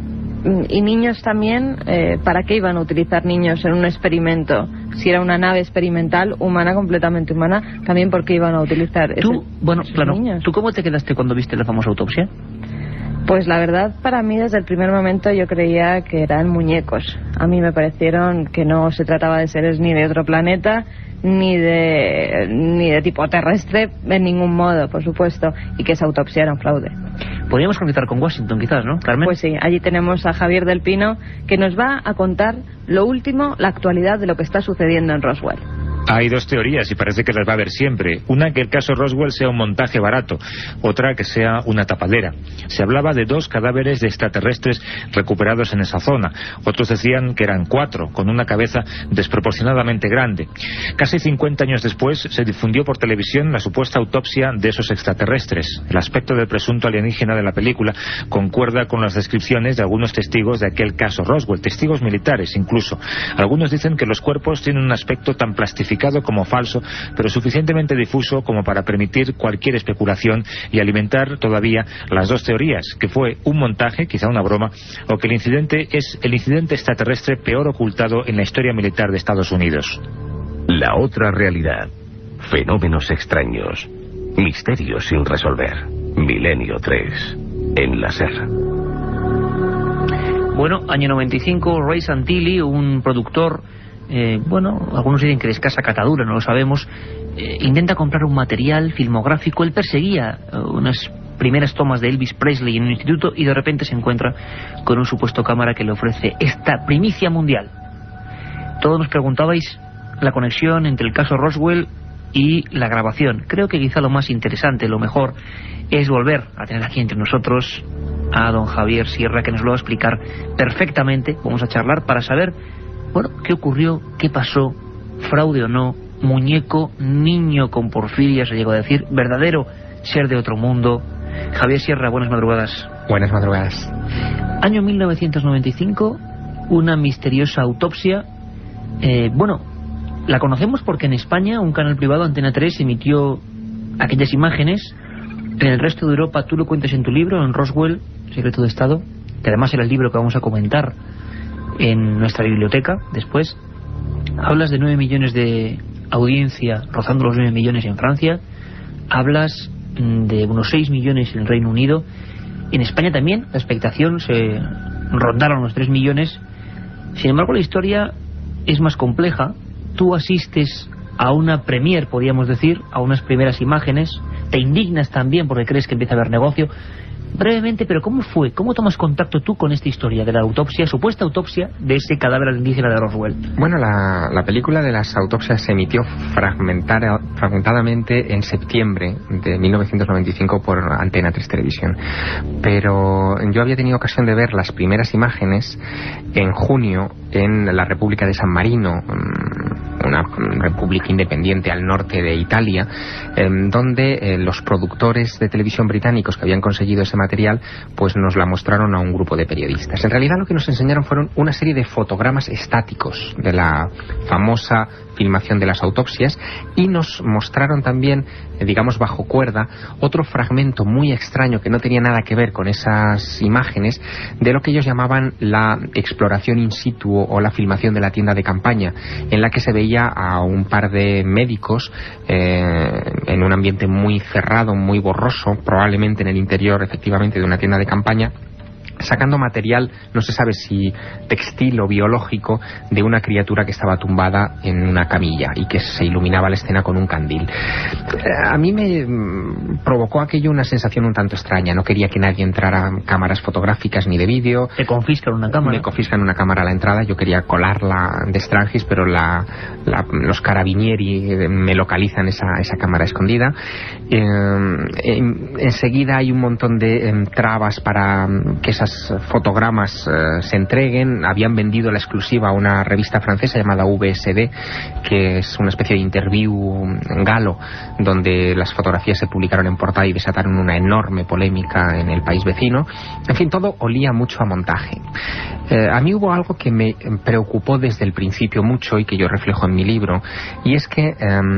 Y niños también, ¿para qué iban a utilizar niños en un experimento? Si era una nave experimental, humana, completamente humana, también ¿por qué iban a utilizar esos niños? ¿Tú cómo te quedaste cuando viste la famosa autopsia? Pues la verdad, para mí desde el primer momento yo creía que eran muñecos. A mí me parecieron que no se trataba de seres ni de otro planeta, ni de tipo terrestre en ningún modo, por supuesto, y que esa autopsia era un fraude. Podríamos conectar con Washington quizás, ¿no, Carmen? Pues sí, allí tenemos a Javier del Pino, que nos va a contar lo último, la actualidad de lo que está sucediendo en Roswell. Hay 2 teorías y parece que las va a haber siempre. Una, que el caso Roswell sea un montaje barato. Otra, que sea una tapadera. Se hablaba de 2 cadáveres de extraterrestres recuperados en esa zona. Otros decían que eran 4, con una cabeza desproporcionadamente grande. Casi 50 años después se difundió por televisión la supuesta autopsia de esos extraterrestres. El aspecto del presunto alienígena de la película concuerda con las descripciones de algunos testigos de aquel caso Roswell, testigos militares incluso. Algunos dicen que los cuerpos tienen un aspecto tan plastificado como falso, pero suficientemente difuso como para permitir cualquier especulación y alimentar todavía las 2 teorías, que fue un montaje, quizá una broma, o que el incidente es el incidente extraterrestre peor ocultado en la historia militar de Estados Unidos. La otra realidad. Fenómenos extraños. Misterios sin resolver. Milenio 3. En la SER. Bueno, año 95, Ray Santilli, un productor, algunos dicen que de escasa catadura, no lo sabemos, intenta comprar un material filmográfico. Él perseguía unas primeras tomas de Elvis Presley en un instituto y de repente se encuentra con un supuesto cámara que le ofrece esta primicia mundial. Todos nos preguntabais la conexión entre el caso Roswell y la grabación. Creo que quizá lo más interesante, lo mejor, es volver a tener aquí entre nosotros a don Javier Sierra, que nos lo va a explicar perfectamente. Vamos a charlar para saber, qué ocurrió, qué pasó, fraude o no, muñeco, niño con porfiria, se llegó a decir, verdadero ser de otro mundo. Javier Sierra, buenas madrugadas. Buenas madrugadas. Año 1995, una misteriosa autopsia. La conocemos porque en España un canal privado, Antena 3, emitió aquellas imágenes. En el resto de Europa, tú lo cuentas en tu libro, en Roswell, Secreto de Estado, que además era el libro que vamos a comentar en nuestra biblioteca después. Hablas de 9 millones de audiencia, rozando los 9 millones en Francia. Hablas de unos 6 millones en el Reino Unido. En España también la expectación se rondaron los 3 millones. Sin embargo, la historia es más compleja. Tú asistes a una premier, podríamos decir, a unas primeras imágenes. Te indignas también porque crees que empieza a haber negocio. Brevemente, pero ¿cómo fue? ¿Cómo tomas contacto tú con esta historia de la autopsia, supuesta autopsia de ese cadáver alienígena de Roswell? Bueno, la película de las autopsias se emitió fragmentadamente en septiembre de 1995 por Antena 3 Televisión. Pero yo había tenido ocasión de ver las primeras imágenes en junio en la República de San Marino, una república independiente al norte de Italia, donde los productores de televisión británicos que habían conseguido ese material, pues nos la mostraron a un grupo de periodistas. En realidad lo que nos enseñaron fueron una serie de fotogramas estáticos de la famosa filmación de las autopsias y nos mostraron también, digamos bajo cuerda, otro fragmento muy extraño que no tenía nada que ver con esas imágenes, de lo que ellos llamaban la exploración in situ o la filmación de la tienda de campaña, en la que se veía a un par de médicos en un ambiente muy cerrado, muy borroso, probablemente en el interior efectivamente de una tienda de campaña, sacando material, no se sabe si textil o biológico, de una criatura que estaba tumbada en una camilla y que se iluminaba la escena con un candil. A mí me provocó aquello una sensación un tanto extraña. No quería que nadie entrara cámaras fotográficas ni de vídeo. ¿Te confiscan una cámara? Me confiscan una cámara a la entrada. Yo quería colarla de Strangis, pero los carabinieri me localizan esa cámara escondida. Enseguida hay un montón de trabas para que esas fotogramas se entreguen. Habían vendido la exclusiva a una revista francesa llamada VSD, que es una especie de interview galo, donde las fotografías se publicaron en portada y desataron una enorme polémica en el país vecino. En fin, todo olía mucho a montaje. A mí hubo algo que me preocupó desde el principio mucho y que yo reflejo en mi libro, y es que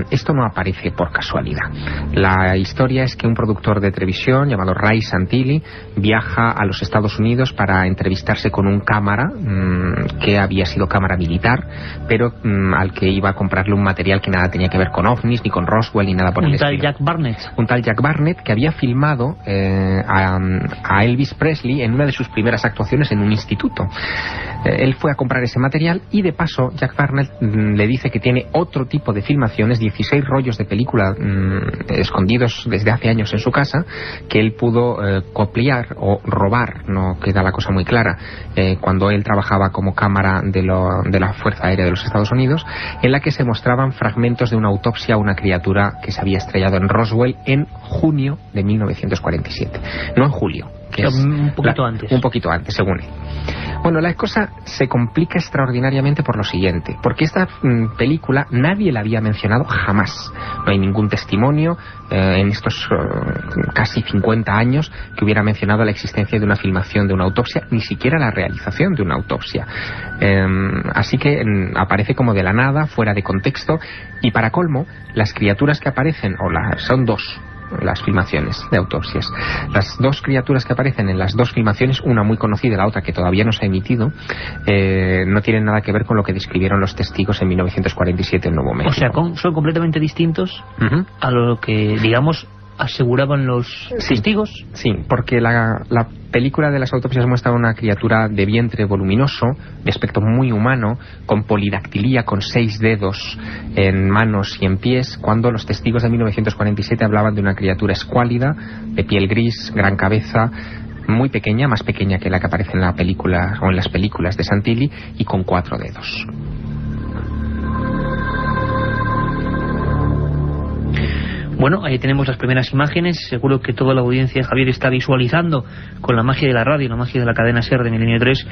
esto no aparece por casualidad. La historia es que un productor de televisión llamado Ray Santilli viaja a los Estados Unidos para entrevistarse con un cámara que había sido cámara militar, pero al que iba a comprarle un material que nada tenía que ver con ovnis, ni con Roswell, ni nada por el estilo. Un tal Jack Barnett que había filmado a Elvis Presley en una de sus primeras actuaciones en un instituto. Él fue a comprar ese material y de paso Jack Barnett le dice que tiene otro tipo de filmaciones, 16 rollos de película escondidos desde hace años en su casa, que él pudo copiar o robar, no queda la cosa muy clara, cuando él trabajaba como cámara de la Fuerza Aérea de los Estados Unidos, en la que se mostraban fragmentos de una autopsia a una criatura que se había estrellado en Roswell en junio de 1947, no en julio, que es un poquito antes. Un poquito antes, según él. Bueno, la cosa se complica extraordinariamente por lo siguiente, porque esta película nadie la había mencionado jamás. No hay ningún testimonio en estos casi 50 años que hubiera mencionado la existencia de una filmación de una autopsia, ni siquiera la realización de una autopsia. Así que aparece como de la nada, fuera de contexto, y para colmo, las criaturas que aparecen, son dos las filmaciones de autopsias. Las dos criaturas que aparecen en las dos filmaciones, una muy conocida y la otra que todavía no se ha emitido, no tienen nada que ver con lo que describieron los testigos en 1947 en Nuevo México. O sea, son completamente distintos a lo que, digamos, aseguraban los testigos? Sí, porque la película de las autopsias muestra una criatura de vientre voluminoso, de aspecto muy humano, con polidactilía, con 6 dedos en manos y en pies, cuando los testigos de 1947 hablaban de una criatura escuálida, de piel gris, gran cabeza, muy pequeña, más pequeña que la que aparece en la película o en las películas de Santilli, y con 4 dedos. Bueno, ahí tenemos las primeras imágenes. Seguro que toda la audiencia, Javier, está visualizando con la magia de la radio, la magia de la cadena SER de Milenio 3,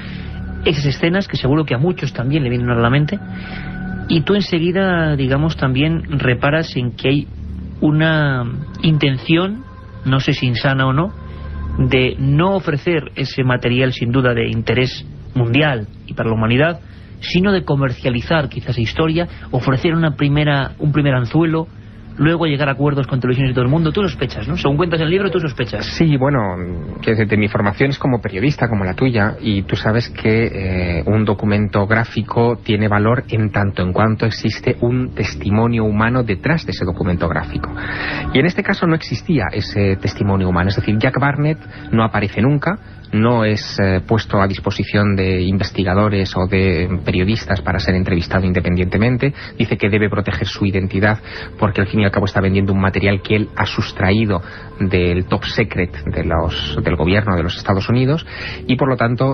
esas escenas que seguro que a muchos también le vienen a la mente. Y tú enseguida, digamos, también reparas en que hay una intención, no sé si insana o no, de no ofrecer ese material sin duda de interés mundial y para la humanidad, sino de comercializar quizás esa historia, ofrecer un primer anzuelo, luego llegar a acuerdos con televisiones de todo el mundo. Tú sospechas, ¿no? Según cuentas el libro, tú sospechas. Sí, bueno, que desde mi formación es como periodista, como la tuya, y tú sabes que un documento gráfico tiene valor en tanto en cuanto existe un testimonio humano detrás de ese documento gráfico. Y en este caso no existía ese testimonio humano, es decir, Jack Barnett no aparece nunca, no es puesto a disposición de investigadores o de periodistas para ser entrevistado independientemente. Dice que debe proteger su identidad porque al fin y al cabo está vendiendo un material que él ha sustraído del top secret del gobierno de los Estados Unidos y por lo tanto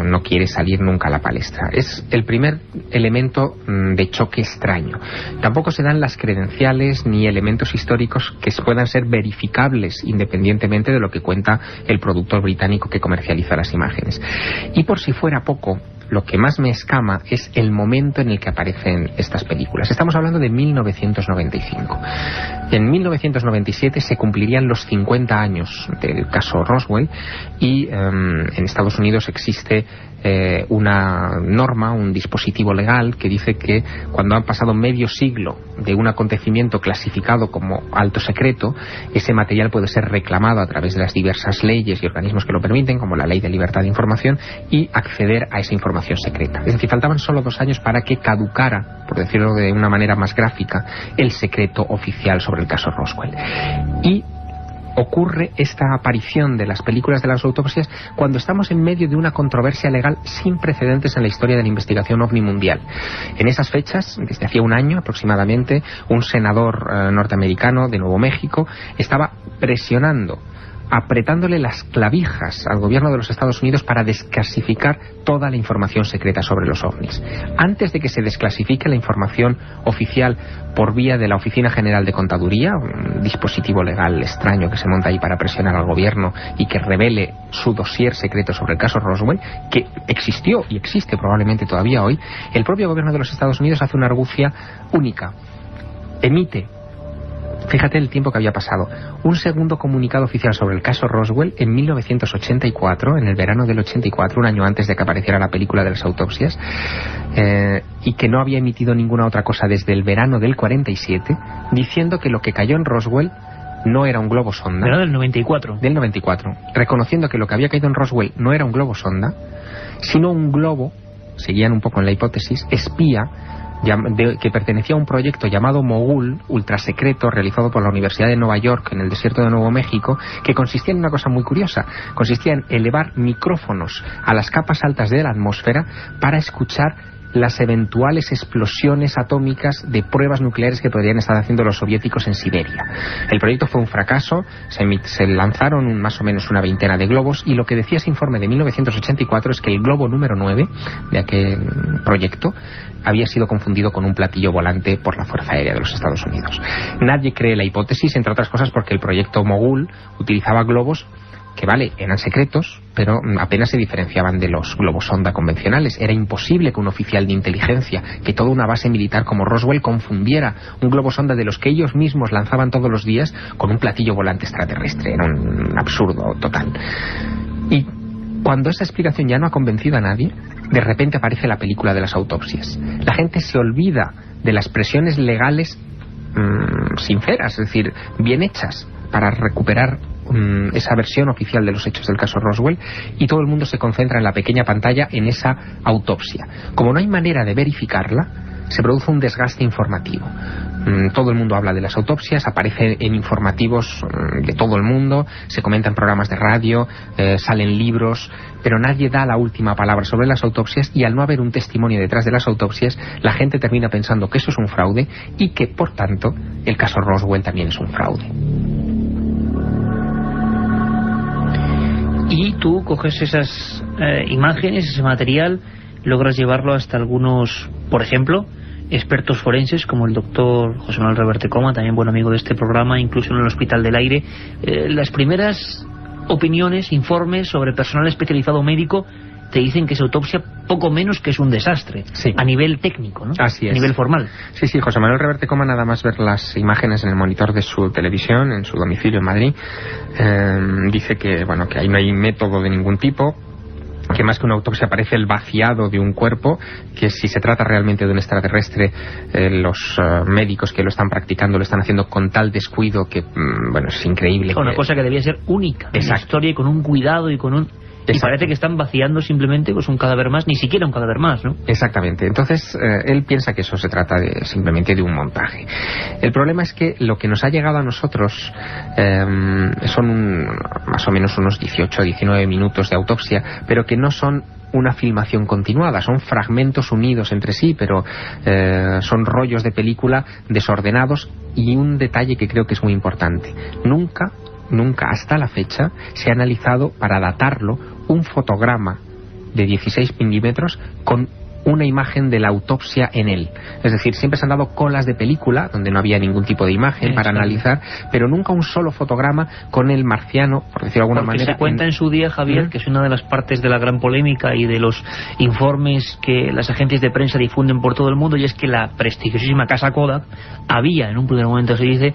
no quiere salir nunca a la palestra. Es el primer elemento de choque extraño. Tampoco se dan las credenciales ni elementos históricos que puedan ser verificables independientemente de lo que cuenta el productor británico que comercializa las imágenes. Y por si fuera poco, lo que más me escama es el momento en el que aparecen estas películas. Estamos hablando de 1995. En 1997 se cumplirían los 50 años del caso Roswell y en Estados Unidos existe una norma, un dispositivo legal que dice que cuando han pasado medio siglo de un acontecimiento clasificado como alto secreto, ese material puede ser reclamado a través de las diversas leyes y organismos que lo permiten, como la Ley de Libertad de Información, y acceder a esa información secreta. Es decir, faltaban solo 2 años para que caducara, por decirlo de una manera más gráfica, el secreto oficial sobre el caso Roswell. Y ocurre esta aparición de las películas de las autopsias cuando estamos en medio de una controversia legal sin precedentes en la historia de la investigación ovni mundial. En esas fechas, desde hacía un año aproximadamente, un senador norteamericano de Nuevo México estaba presionando, apretándole las clavijas al gobierno de los Estados Unidos para desclasificar toda la información secreta sobre los ovnis. Antes de que se desclasifique la información oficial por vía de la Oficina General de Contaduría, un dispositivo legal extraño que se monta ahí para presionar al gobierno y que revele su dossier secreto sobre el caso Roswell, que existió y existe probablemente todavía hoy, el propio gobierno de los Estados Unidos hace una argucia única. Emite, fíjate el tiempo que había pasado, un segundo comunicado oficial sobre el caso Roswell en 1984, en el verano del 84, un año antes de que apareciera la película de las autopsias, y que no había emitido ninguna otra cosa desde el verano del 47, diciendo que lo que cayó en Roswell no era un globo sonda. Pero del 94. Del 94. Reconociendo que lo que había caído en Roswell no era un globo sonda, sino un globo, seguían un poco en la hipótesis, espía, que pertenecía a un proyecto llamado Mogul, ultrasecreto, realizado por la Universidad de Nueva York en el desierto de Nuevo México, que consistía en una cosa muy curiosa. Consistía en elevar micrófonos a las capas altas de la atmósfera para escuchar las eventuales explosiones atómicas de pruebas nucleares que podrían estar haciendo los soviéticos en Siberia. El proyecto fue un fracaso, se lanzaron más o menos una veintena de globos, y lo que decía ese informe de 1984 es que el globo número 9 de aquel proyecto había sido confundido con un platillo volante por la Fuerza Aérea de los Estados Unidos. Nadie cree la hipótesis, entre otras cosas porque el proyecto Mogul utilizaba globos que, vale, eran secretos, pero apenas se diferenciaban de los globos sonda convencionales. Era imposible que un oficial de inteligencia, que toda una base militar como Roswell, confundiera un globo sonda de los que ellos mismos lanzaban todos los días con un platillo volante extraterrestre. Era un absurdo total. Y cuando esa explicación ya no ha convencido a nadie, de repente aparece la película de las autopsias. La gente se olvida de las presiones legales sinceras, es decir, bien hechas, para recuperar esa versión oficial de los hechos del caso Roswell, y todo el mundo se concentra en la pequeña pantalla en esa autopsia. Como no hay manera de verificarla, se produce un desgaste informativo. Todo el mundo habla de las autopsias, aparece en informativos de todo el mundo, se comenta en programas de radio, salen libros, pero nadie da la última palabra sobre las autopsias, y al no haber un testimonio detrás de las autopsias, la gente termina pensando que eso es un fraude y que, por tanto, el caso Roswell también es un fraude. Y tú coges esas imágenes, ese material, logras llevarlo hasta algunos, por ejemplo, expertos forenses como el doctor José Manuel Reverte Coma, también buen amigo de este programa, incluso en el Hospital del Aire. Las primeras opiniones, informes sobre personal especializado médico te dicen que esa autopsia poco menos que es un desastre, sí, a nivel técnico, ¿no? Así es. A nivel formal. Sí, sí, José Manuel Reverte Coma, nada más ver las imágenes en el monitor de su televisión, en su domicilio en Madrid, dice que, bueno, que ahí no hay método de ningún tipo, que más que una autopsia parece el vaciado de un cuerpo, que si se trata realmente de un extraterrestre, los médicos que lo están practicando lo están haciendo con tal descuido que, bueno, es increíble. Una cosa que debía ser única en la historia, y con un cuidado y con un... Y parece que están vaciando simplemente pues un cadáver más, ni siquiera un cadáver más, ¿no? Exactamente. Entonces, él piensa que eso se trata simplemente de un montaje. El problema es que lo que nos ha llegado a nosotros son más o menos unos 18 o 19 minutos de autopsia, pero que no son una filmación continuada, son fragmentos unidos entre sí, pero son rollos de película desordenados. Y un detalle que creo que es muy importante: nunca hasta la fecha se ha analizado, para datarlo, un fotograma de 16 milímetros con una imagen de la autopsia en él. Es decir, siempre se han dado colas de película donde no había ningún tipo de imagen para analizar, pero nunca un solo fotograma con el marciano, por decirlo de alguna manera. Se cuenta en su día, Javier, que es una de las partes de la gran polémica y de los informes que las agencias de prensa difunden por todo el mundo, y es que la prestigiosísima casa Kodak había, en un primer momento se dice,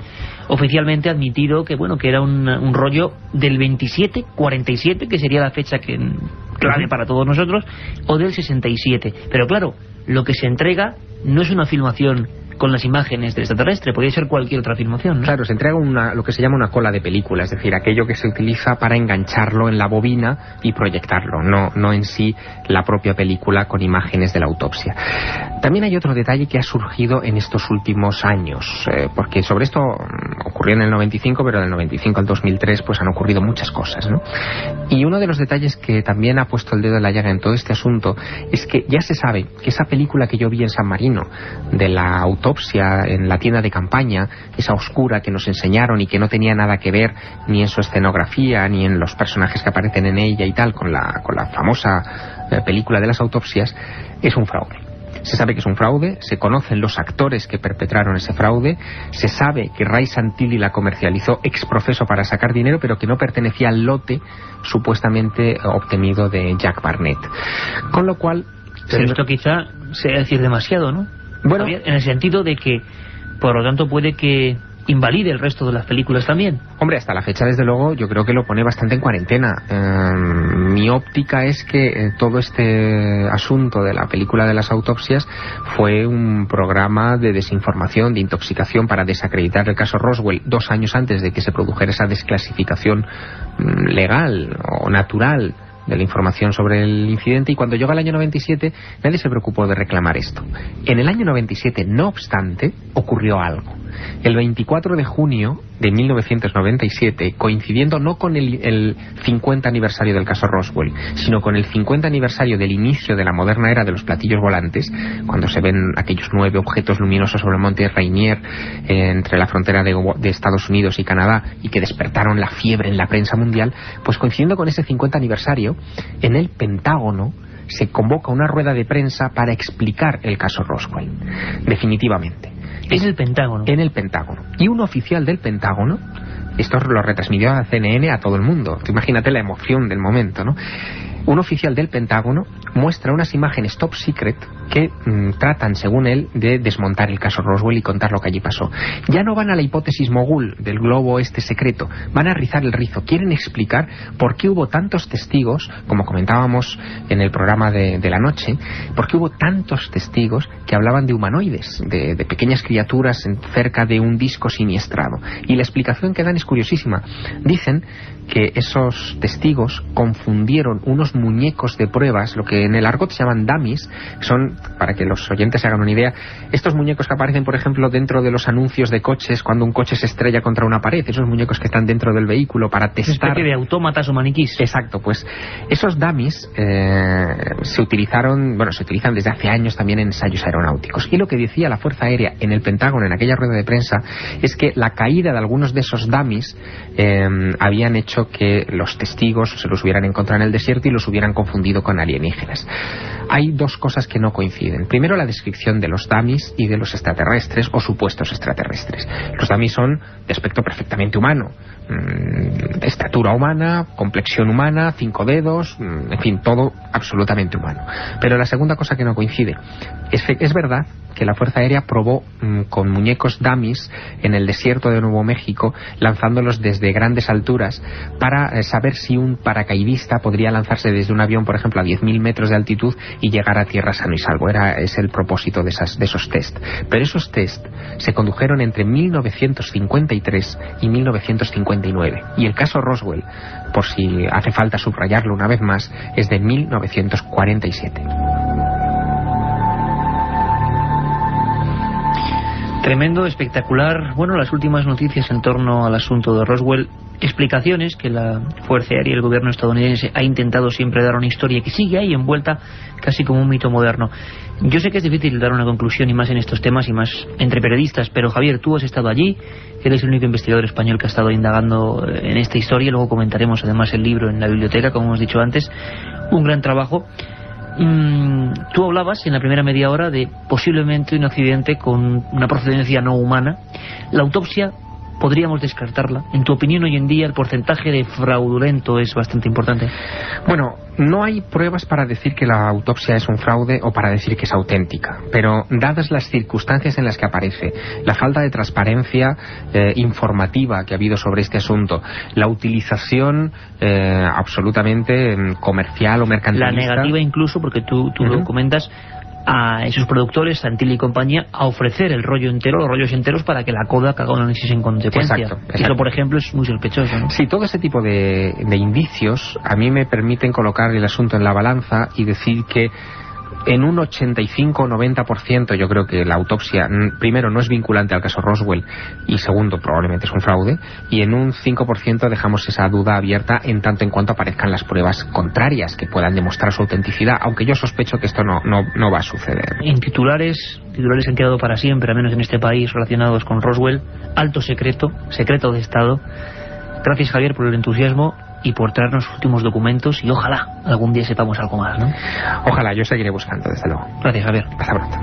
oficialmente admitido que, bueno, que era un rollo del 27-47, que sería la fecha clave para todos nosotros, o del 67. Pero claro, lo que se entrega no es una filmación con las imágenes del extraterrestre, podría ser cualquier otra filmación, ¿no? Claro, se entrega lo que se llama una cola de película, es decir, aquello que se utiliza para engancharlo en la bobina y proyectarlo, no en sí la propia película con imágenes de la autopsia. También hay otro detalle que ha surgido en estos últimos años, porque sobre esto ocurrió en el 95, pero del 95 al 2003 pues han ocurrido muchas cosas, ¿no? Y uno de los detalles que también ha puesto el dedo en la llaga en todo este asunto es que ya se sabe que esa película que yo vi en San Marino de la autopsia en la tienda de campaña, esa oscura que nos enseñaron y que no tenía nada que ver ni en su escenografía ni en los personajes que aparecen en ella y tal, con la famosa película de las autopsias, es un fraude. Se sabe que es un fraude, se conocen los actores que perpetraron ese fraude, se sabe que Ray Santilli la comercializó ex profeso para sacar dinero, pero que no pertenecía al lote supuestamente obtenido de Jack Barnett. Con lo cual... Pero esto quizá sea decir demasiado, ¿no? Bueno, en el sentido de que, por lo tanto, puede que invalide el resto de las películas también. Hombre, hasta la fecha, desde luego, yo creo que lo pone bastante en cuarentena. Mi óptica es que todo este asunto de la película de las autopsias fue un programa de desinformación, de intoxicación para desacreditar el caso Roswell 2 años antes de que se produjera esa desclasificación legal o natural de la información sobre el incidente, y cuando llegó el año 97 nadie se preocupó de reclamar esto. En el año 97, no obstante, ocurrió algo. El 24 de junio de 1997, coincidiendo no con el 50 aniversario del caso Roswell, sino con el 50 aniversario del inicio de la moderna era de los platillos volantes, cuando se ven aquellos 9 objetos luminosos sobre el monte Rainier entre la frontera de Estados Unidos y Canadá, y que despertaron la fiebre en la prensa mundial, pues coincidiendo con ese 50 aniversario, en el Pentágono se convoca una rueda de prensa para explicar el caso Roswell, definitivamente. ¿En el Pentágono? En el Pentágono. Y un oficial del Pentágono, esto lo retransmitió a CNN, a todo el mundo. Imagínate la emoción del momento, ¿no? Un oficial del Pentágono muestra unas imágenes top secret que tratan, según él, de desmontar el caso Roswell y contar lo que allí pasó. Ya no van a la hipótesis mogul del globo este secreto, van a rizar el rizo. Quieren explicar por qué hubo tantos testigos, como comentábamos en el programa de la noche, por qué hubo tantos testigos que hablaban de humanoides, de pequeñas criaturas cerca de un disco siniestrado. Y la explicación que dan es curiosísima. Dicen que esos testigos confundieron unos muñecos de pruebas, lo que en el argot se llaman dummies, son, para que los oyentes se hagan una idea, estos muñecos que aparecen, por ejemplo, dentro de los anuncios de coches cuando un coche se estrella contra una pared, esos muñecos que están dentro del vehículo para testar. Una especie de autómatas o maniquís. Exacto, pues esos dummies se utilizan desde hace años también en ensayos aeronáuticos. Y lo que decía la Fuerza Aérea en el Pentágono en aquella rueda de prensa es que la caída de algunos de esos dummies habían hecho que los testigos se los hubieran encontrado en el desierto y los hubieran confundido con alienígenas. Hay dos cosas que no coinciden. Primero, la descripción de los dummies y de los extraterrestres o supuestos extraterrestres. Los dummies son de aspecto perfectamente humano, de estatura humana, complexión humana, 5 dedos, en fin, todo absolutamente humano. Pero la segunda cosa que no coincide es verdad que la Fuerza Aérea probó con muñecos dummies en el desierto de Nuevo México, lanzándolos desde grandes alturas para saber si un paracaidista podría lanzarse desde un avión, por ejemplo, a 10.000 metros de altitud y llegar a tierra sano y salvo. Es el propósito de esos test. Pero esos test se condujeron entre 1953 y 1959. Y el caso Roswell, por si hace falta subrayarlo una vez más, es de 1947. Tremendo, espectacular. Bueno, las últimas noticias en torno al asunto de Roswell, explicaciones que la Fuerza Aérea y el gobierno estadounidense ha intentado siempre dar a una historia que sigue ahí envuelta casi como un mito moderno. Yo sé que es difícil dar una conclusión, y más en estos temas, y más entre periodistas, pero Javier, tú has estado allí, eres el único investigador español que ha estado indagando en esta historia, luego comentaremos además el libro en la biblioteca, como hemos dicho antes, un gran trabajo. Tú hablabas en la primera media hora de posiblemente un accidente con una procedencia no humana. La autopsia podríamos descartarla. En tu opinión, hoy en día el porcentaje de fraudulento es bastante importante. Bueno, no hay pruebas para decir que la autopsia es un fraude o para decir que es auténtica, pero dadas las circunstancias en las que aparece, la falta de transparencia informativa que ha habido sobre este asunto, la utilización absolutamente comercial o mercantilista, la negativa incluso, porque tú lo comentas, a esos productores, Santilli y compañía, a ofrecer el rollo entero, los rollos enteros, para que la Kodak haga un análisis en consecuencia. Exacto. Eso, por ejemplo, es muy sospechoso, ¿no? Sí, todo ese tipo de indicios a mí me permiten colocar el asunto en la balanza y decir que en un 85 o 90% yo creo que la autopsia, primero, no es vinculante al caso Roswell, y segundo, probablemente es un fraude, y en un 5% dejamos esa duda abierta en tanto en cuanto aparezcan las pruebas contrarias que puedan demostrar su autenticidad, aunque yo sospecho que esto no va a suceder. En titulares han quedado para siempre, al menos en este país, relacionados con Roswell: alto secreto, secreto de Estado. Gracias, Javier, por el entusiasmo y por traernos los últimos documentos, y ojalá algún día sepamos algo más, ¿no? Ojalá, yo seguiré buscando, desde luego. Gracias, Javier. Hasta pronto.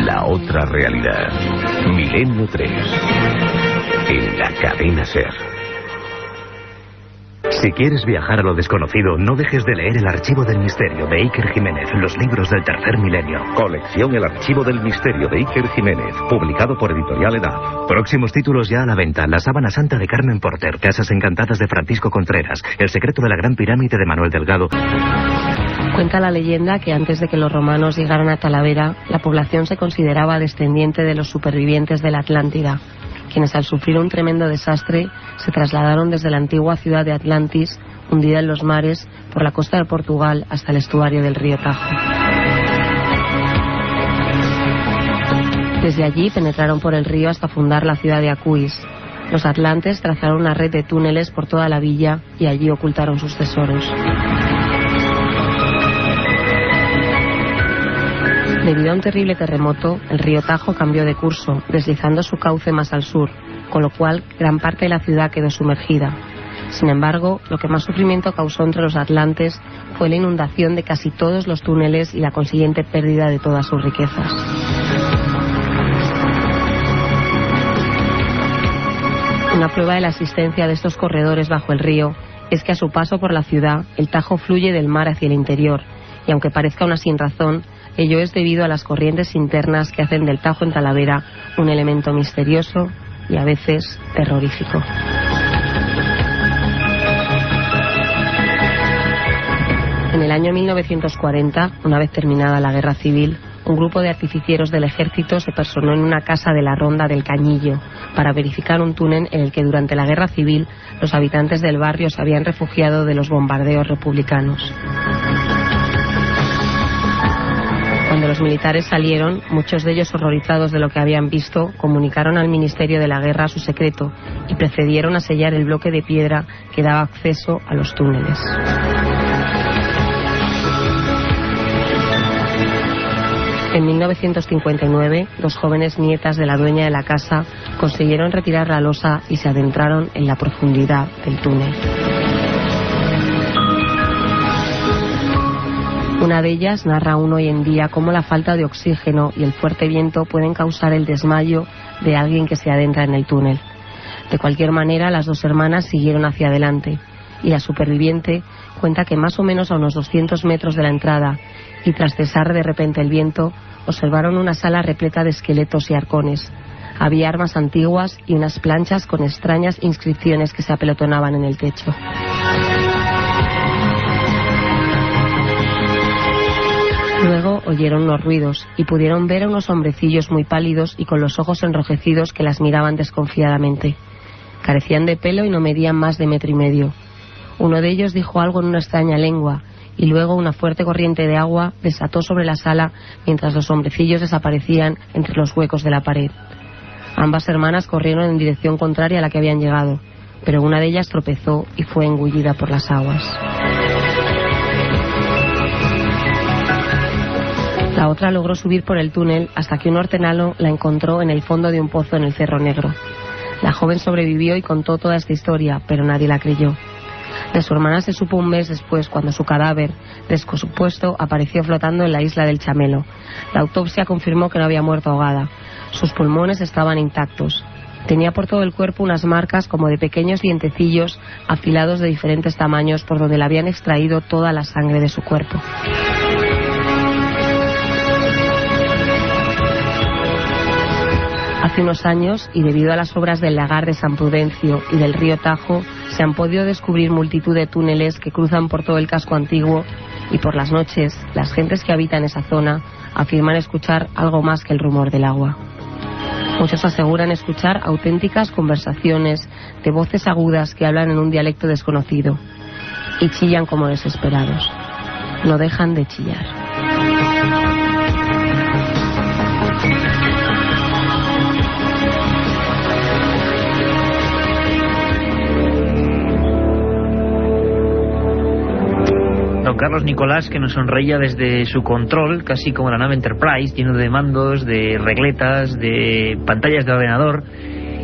La otra realidad. Milenio 3. En la cadena SER. Si quieres viajar a lo desconocido, no dejes de leer El Archivo del Misterio de Iker Jiménez, los libros del tercer milenio. Colección El Archivo del Misterio de Iker Jiménez, publicado por Editorial Edad. Próximos títulos ya a la venta: La Sábana Santa de Carmen Porter, Casas Encantadas de Francisco Contreras, El secreto de la Gran Pirámide de Manuel Delgado. Cuenta la leyenda que antes de que los romanos llegaran a Talavera, la población se consideraba descendiente de los supervivientes de la Atlántida, quienes al sufrir un tremendo desastre se trasladaron desde la antigua ciudad de Atlantis, hundida en los mares, por la costa de Portugal hasta el estuario del río Tajo. Desde allí penetraron por el río hasta fundar la ciudad de Acuís. Los atlantes trazaron una red de túneles por toda la villa y allí ocultaron sus tesoros. Debido a un terrible terremoto, el río Tajo cambió de curso, deslizando su cauce más al sur, con lo cual gran parte de la ciudad quedó sumergida. Sin embargo, lo que más sufrimiento causó entre los atlantes fue la inundación de casi todos los túneles y la consiguiente pérdida de todas sus riquezas. Una prueba de la existencia de estos corredores bajo el río es que a su paso por la ciudad, el Tajo fluye del mar hacia el interior, y aunque parezca una sinrazón, ello es debido a las corrientes internas que hacen del Tajo en Talavera un elemento misterioso y a veces terrorífico. En el año 1940, una vez terminada la Guerra Civil, un grupo de artificieros del ejército se personó en una casa de la Ronda del Cañillo para verificar un túnel en el que durante la guerra civil los habitantes del barrio se habían refugiado de los bombardeos republicanos. Cuando los militares salieron, muchos de ellos horrorizados de lo que habían visto, comunicaron al Ministerio de la Guerra su secreto y procedieron a sellar el bloque de piedra que daba acceso a los túneles. En 1959, dos jóvenes nietas de la dueña de la casa consiguieron retirar la losa y se adentraron en la profundidad del túnel. Una de ellas narra aún hoy en día cómo la falta de oxígeno y el fuerte viento pueden causar el desmayo de alguien que se adentra en el túnel. De cualquier manera, las dos hermanas siguieron hacia adelante y la superviviente cuenta que más o menos a unos 200 metros de la entrada y tras cesar de repente el viento, observaron una sala repleta de esqueletos y arcones. Había armas antiguas y unas planchas con extrañas inscripciones que se apelotonaban en el techo. Luego oyeron unos ruidos y pudieron ver a unos hombrecillos muy pálidos y con los ojos enrojecidos que las miraban desconfiadamente. Carecían de pelo y no medían más de 1,5 metros. Uno de ellos dijo algo en una extraña lengua y luego una fuerte corriente de agua desató sobre la sala mientras los hombrecillos desaparecían entre los huecos de la pared. Ambas hermanas corrieron en dirección contraria a la que habían llegado, pero una de ellas tropezó y fue engullida por las aguas. La otra logró subir por el túnel hasta que un hortenalo la encontró en el fondo de un pozo en el Cerro Negro. La joven sobrevivió y contó toda esta historia, pero nadie la creyó. De su hermana se supo un mes después, cuando su cadáver, descompuesto, apareció flotando en la isla del Chamelo. La autopsia confirmó que no había muerto ahogada. Sus pulmones estaban intactos. Tenía por todo el cuerpo unas marcas como de pequeños dientecillos afilados de diferentes tamaños por donde le habían extraído toda la sangre de su cuerpo. Hace unos años, y debido a las obras del lagar de San Prudencio y del río Tajo, se han podido descubrir multitud de túneles que cruzan por todo el casco antiguo y por las noches, las gentes que habitan esa zona afirman escuchar algo más que el rumor del agua. Muchos aseguran escuchar auténticas conversaciones de voces agudas que hablan en un dialecto desconocido y chillan como desesperados. No dejan de chillar. Don Carlos Nicolás, que nos sonreía desde su control, casi como la nave Enterprise, lleno de mandos, de regletas, de pantallas de ordenador,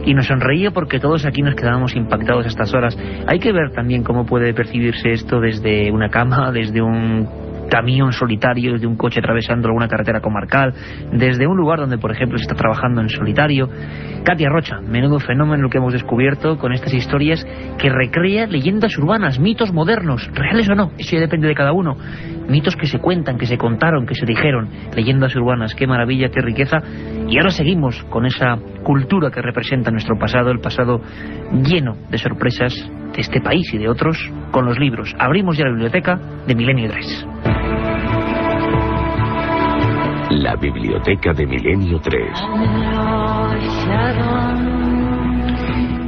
y nos sonreía porque todos aquí nos quedábamos impactados a estas horas. Hay que ver también cómo puede percibirse esto desde una cama, desde un camión solitario, desde un coche atravesando alguna carretera comarcal, desde un lugar donde, por ejemplo, se está trabajando en solitario. Katia Rocha, menudo fenómeno lo que hemos descubierto con estas historias que recrea leyendas urbanas, mitos modernos, reales o no, eso ya depende de cada uno. Mitos que se cuentan, que se contaron, que se dijeron, leyendas urbanas, qué maravilla, qué riqueza. Y ahora seguimos con esa cultura que representa nuestro pasado, el pasado lleno de sorpresas de este país y de otros, con los libros. Abrimos ya la biblioteca de Milenio 3. La biblioteca de Milenio 3.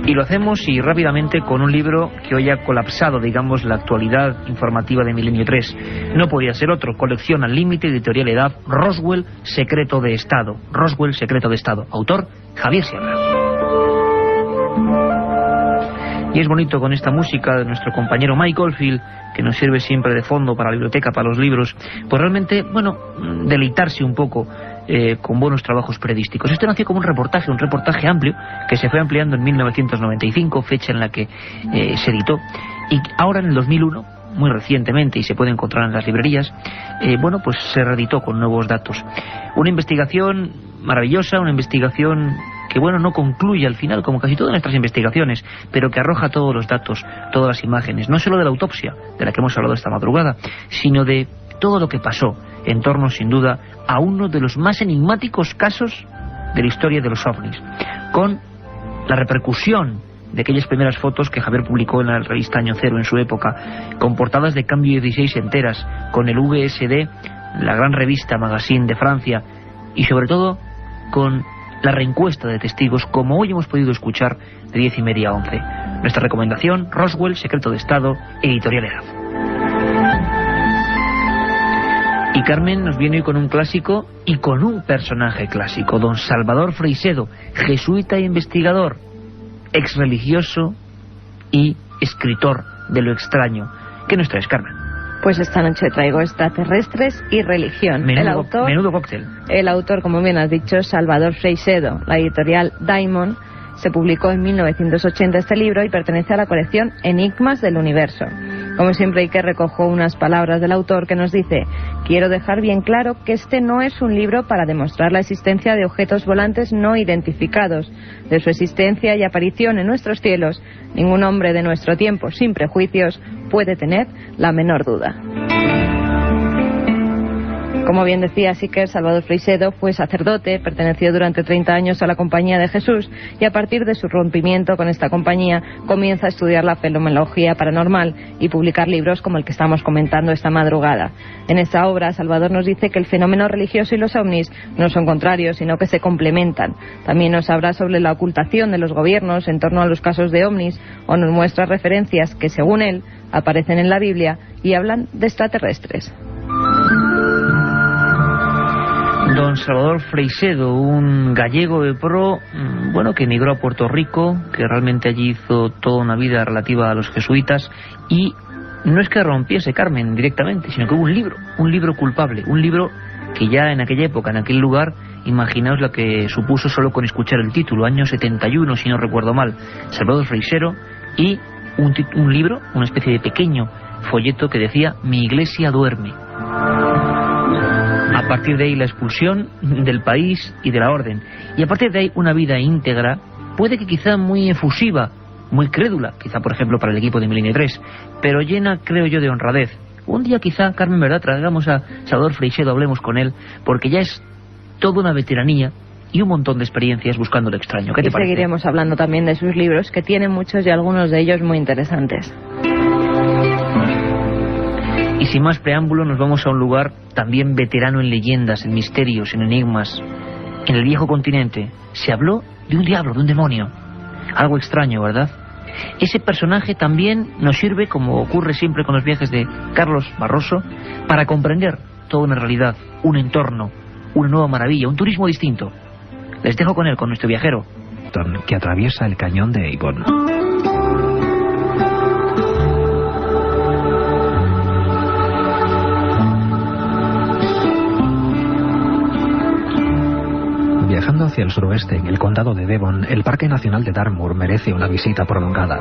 Y lo hacemos y rápidamente con un libro que hoy ha colapsado, digamos, la actualidad informativa de Milenio 3. No podía ser otro. Colección al límite, editorial Edad, Roswell, Secreto de Estado. Roswell, Secreto de Estado. Autor, Javier Sierra. Y es bonito con esta música de nuestro compañero Mike Oldfield, que nos sirve siempre de fondo para la biblioteca, para los libros, pues realmente, bueno, deleitarse un poco con buenos trabajos periodísticos. Esto nació como un reportaje amplio, que se fue ampliando en 1995, fecha en la que se editó, y ahora en el 2001, muy recientemente, y se puede encontrar en las librerías, bueno, pues se reeditó con nuevos datos. Una investigación maravillosa, una investigación que, bueno, no concluye al final, como casi todas nuestras investigaciones, pero que arroja todos los datos, todas las imágenes, no solo de la autopsia, de la que hemos hablado esta madrugada, sino de todo lo que pasó en torno, sin duda, a uno de los más enigmáticos casos de la historia de los ovnis, con la repercusión de aquellas primeras fotos que Javier publicó en la revista Año Cero en su época, con portadas de Cambio 16 enteras, con el VSD la gran revista Magazine de Francia y sobre todo con la reencuesta de testigos, como hoy hemos podido escuchar de 10:30 a 11. Nuestra recomendación: Roswell, Secreto de Estado, Editorial Eraz. Y Carmen nos viene hoy con un clásico y con un personaje clásico, don Salvador Freixedo, jesuita e investigador, ex religioso y escritor de lo extraño. ¿Qué nos traes, Carmen? Pues esta noche traigo Extraterrestres y Religión. Menudo cóctel. El autor, como bien has dicho, Salvador Freixedo. La editorial Diamond. Se publicó en 1980 este libro y pertenece a la colección Enigmas del Universo. Como siempre, Iker recojo unas palabras del autor que nos dice: quiero dejar bien claro que este no es un libro para demostrar la existencia de objetos volantes no identificados. De su existencia y aparición en nuestros cielos, ningún hombre de nuestro tiempo, sin prejuicios, puede tener la menor duda. Como bien decía Iker, Salvador Freixedo fue sacerdote, perteneció durante 30 años a la Compañía de Jesús y a partir de su rompimiento con esta compañía comienza a estudiar la fenomenología paranormal y publicar libros como el que estamos comentando esta madrugada. En esta obra, Salvador nos dice que el fenómeno religioso y los ovnis no son contrarios, sino que se complementan. También nos habla sobre la ocultación de los gobiernos en torno a los casos de ovnis o nos muestra referencias que, según él, aparecen en la Biblia y hablan de extraterrestres. Don Salvador Freixedo, un gallego de pro, que emigró a Puerto Rico, que realmente allí hizo toda una vida relativa a los jesuitas, y no es que rompiese, Carmen, directamente, sino que hubo un libro culpable, un libro que ya en aquella época, en aquel lugar, imaginaos lo que supuso solo con escuchar el título, año 71, si no recuerdo mal, Salvador Freixedo, y un libro, una especie de pequeño folleto que decía: mi iglesia duerme. A partir de ahí la expulsión del país y de la orden. Y a partir de ahí una vida íntegra, puede que quizá muy efusiva, muy crédula, quizá por ejemplo para el equipo de Milenio 3, pero llena, creo yo, de honradez. Un día quizá, Carmen, ¿verdad?, traigamos a Salvador Freixedo, hablemos con él, porque ya es toda una veteranía y un montón de experiencias buscando lo extraño. ¿Qué te parece? Seguiremos hablando también de sus libros, que tienen muchos y algunos de ellos muy interesantes. Y sin más preámbulo nos vamos a un lugar también veterano en leyendas, en misterios, en enigmas. En el viejo continente se habló de un diablo, de un demonio. Algo extraño, ¿verdad? Ese personaje también nos sirve, como ocurre siempre con los viajes de Carlos Barroso, para comprender toda una realidad, un entorno, una nueva maravilla, un turismo distinto. Les dejo con él, con nuestro viajero, que atraviesa el cañón de Avon. Viajando hacia el suroeste, en el condado de Devon, el Parque Nacional de Dartmoor merece una visita prolongada.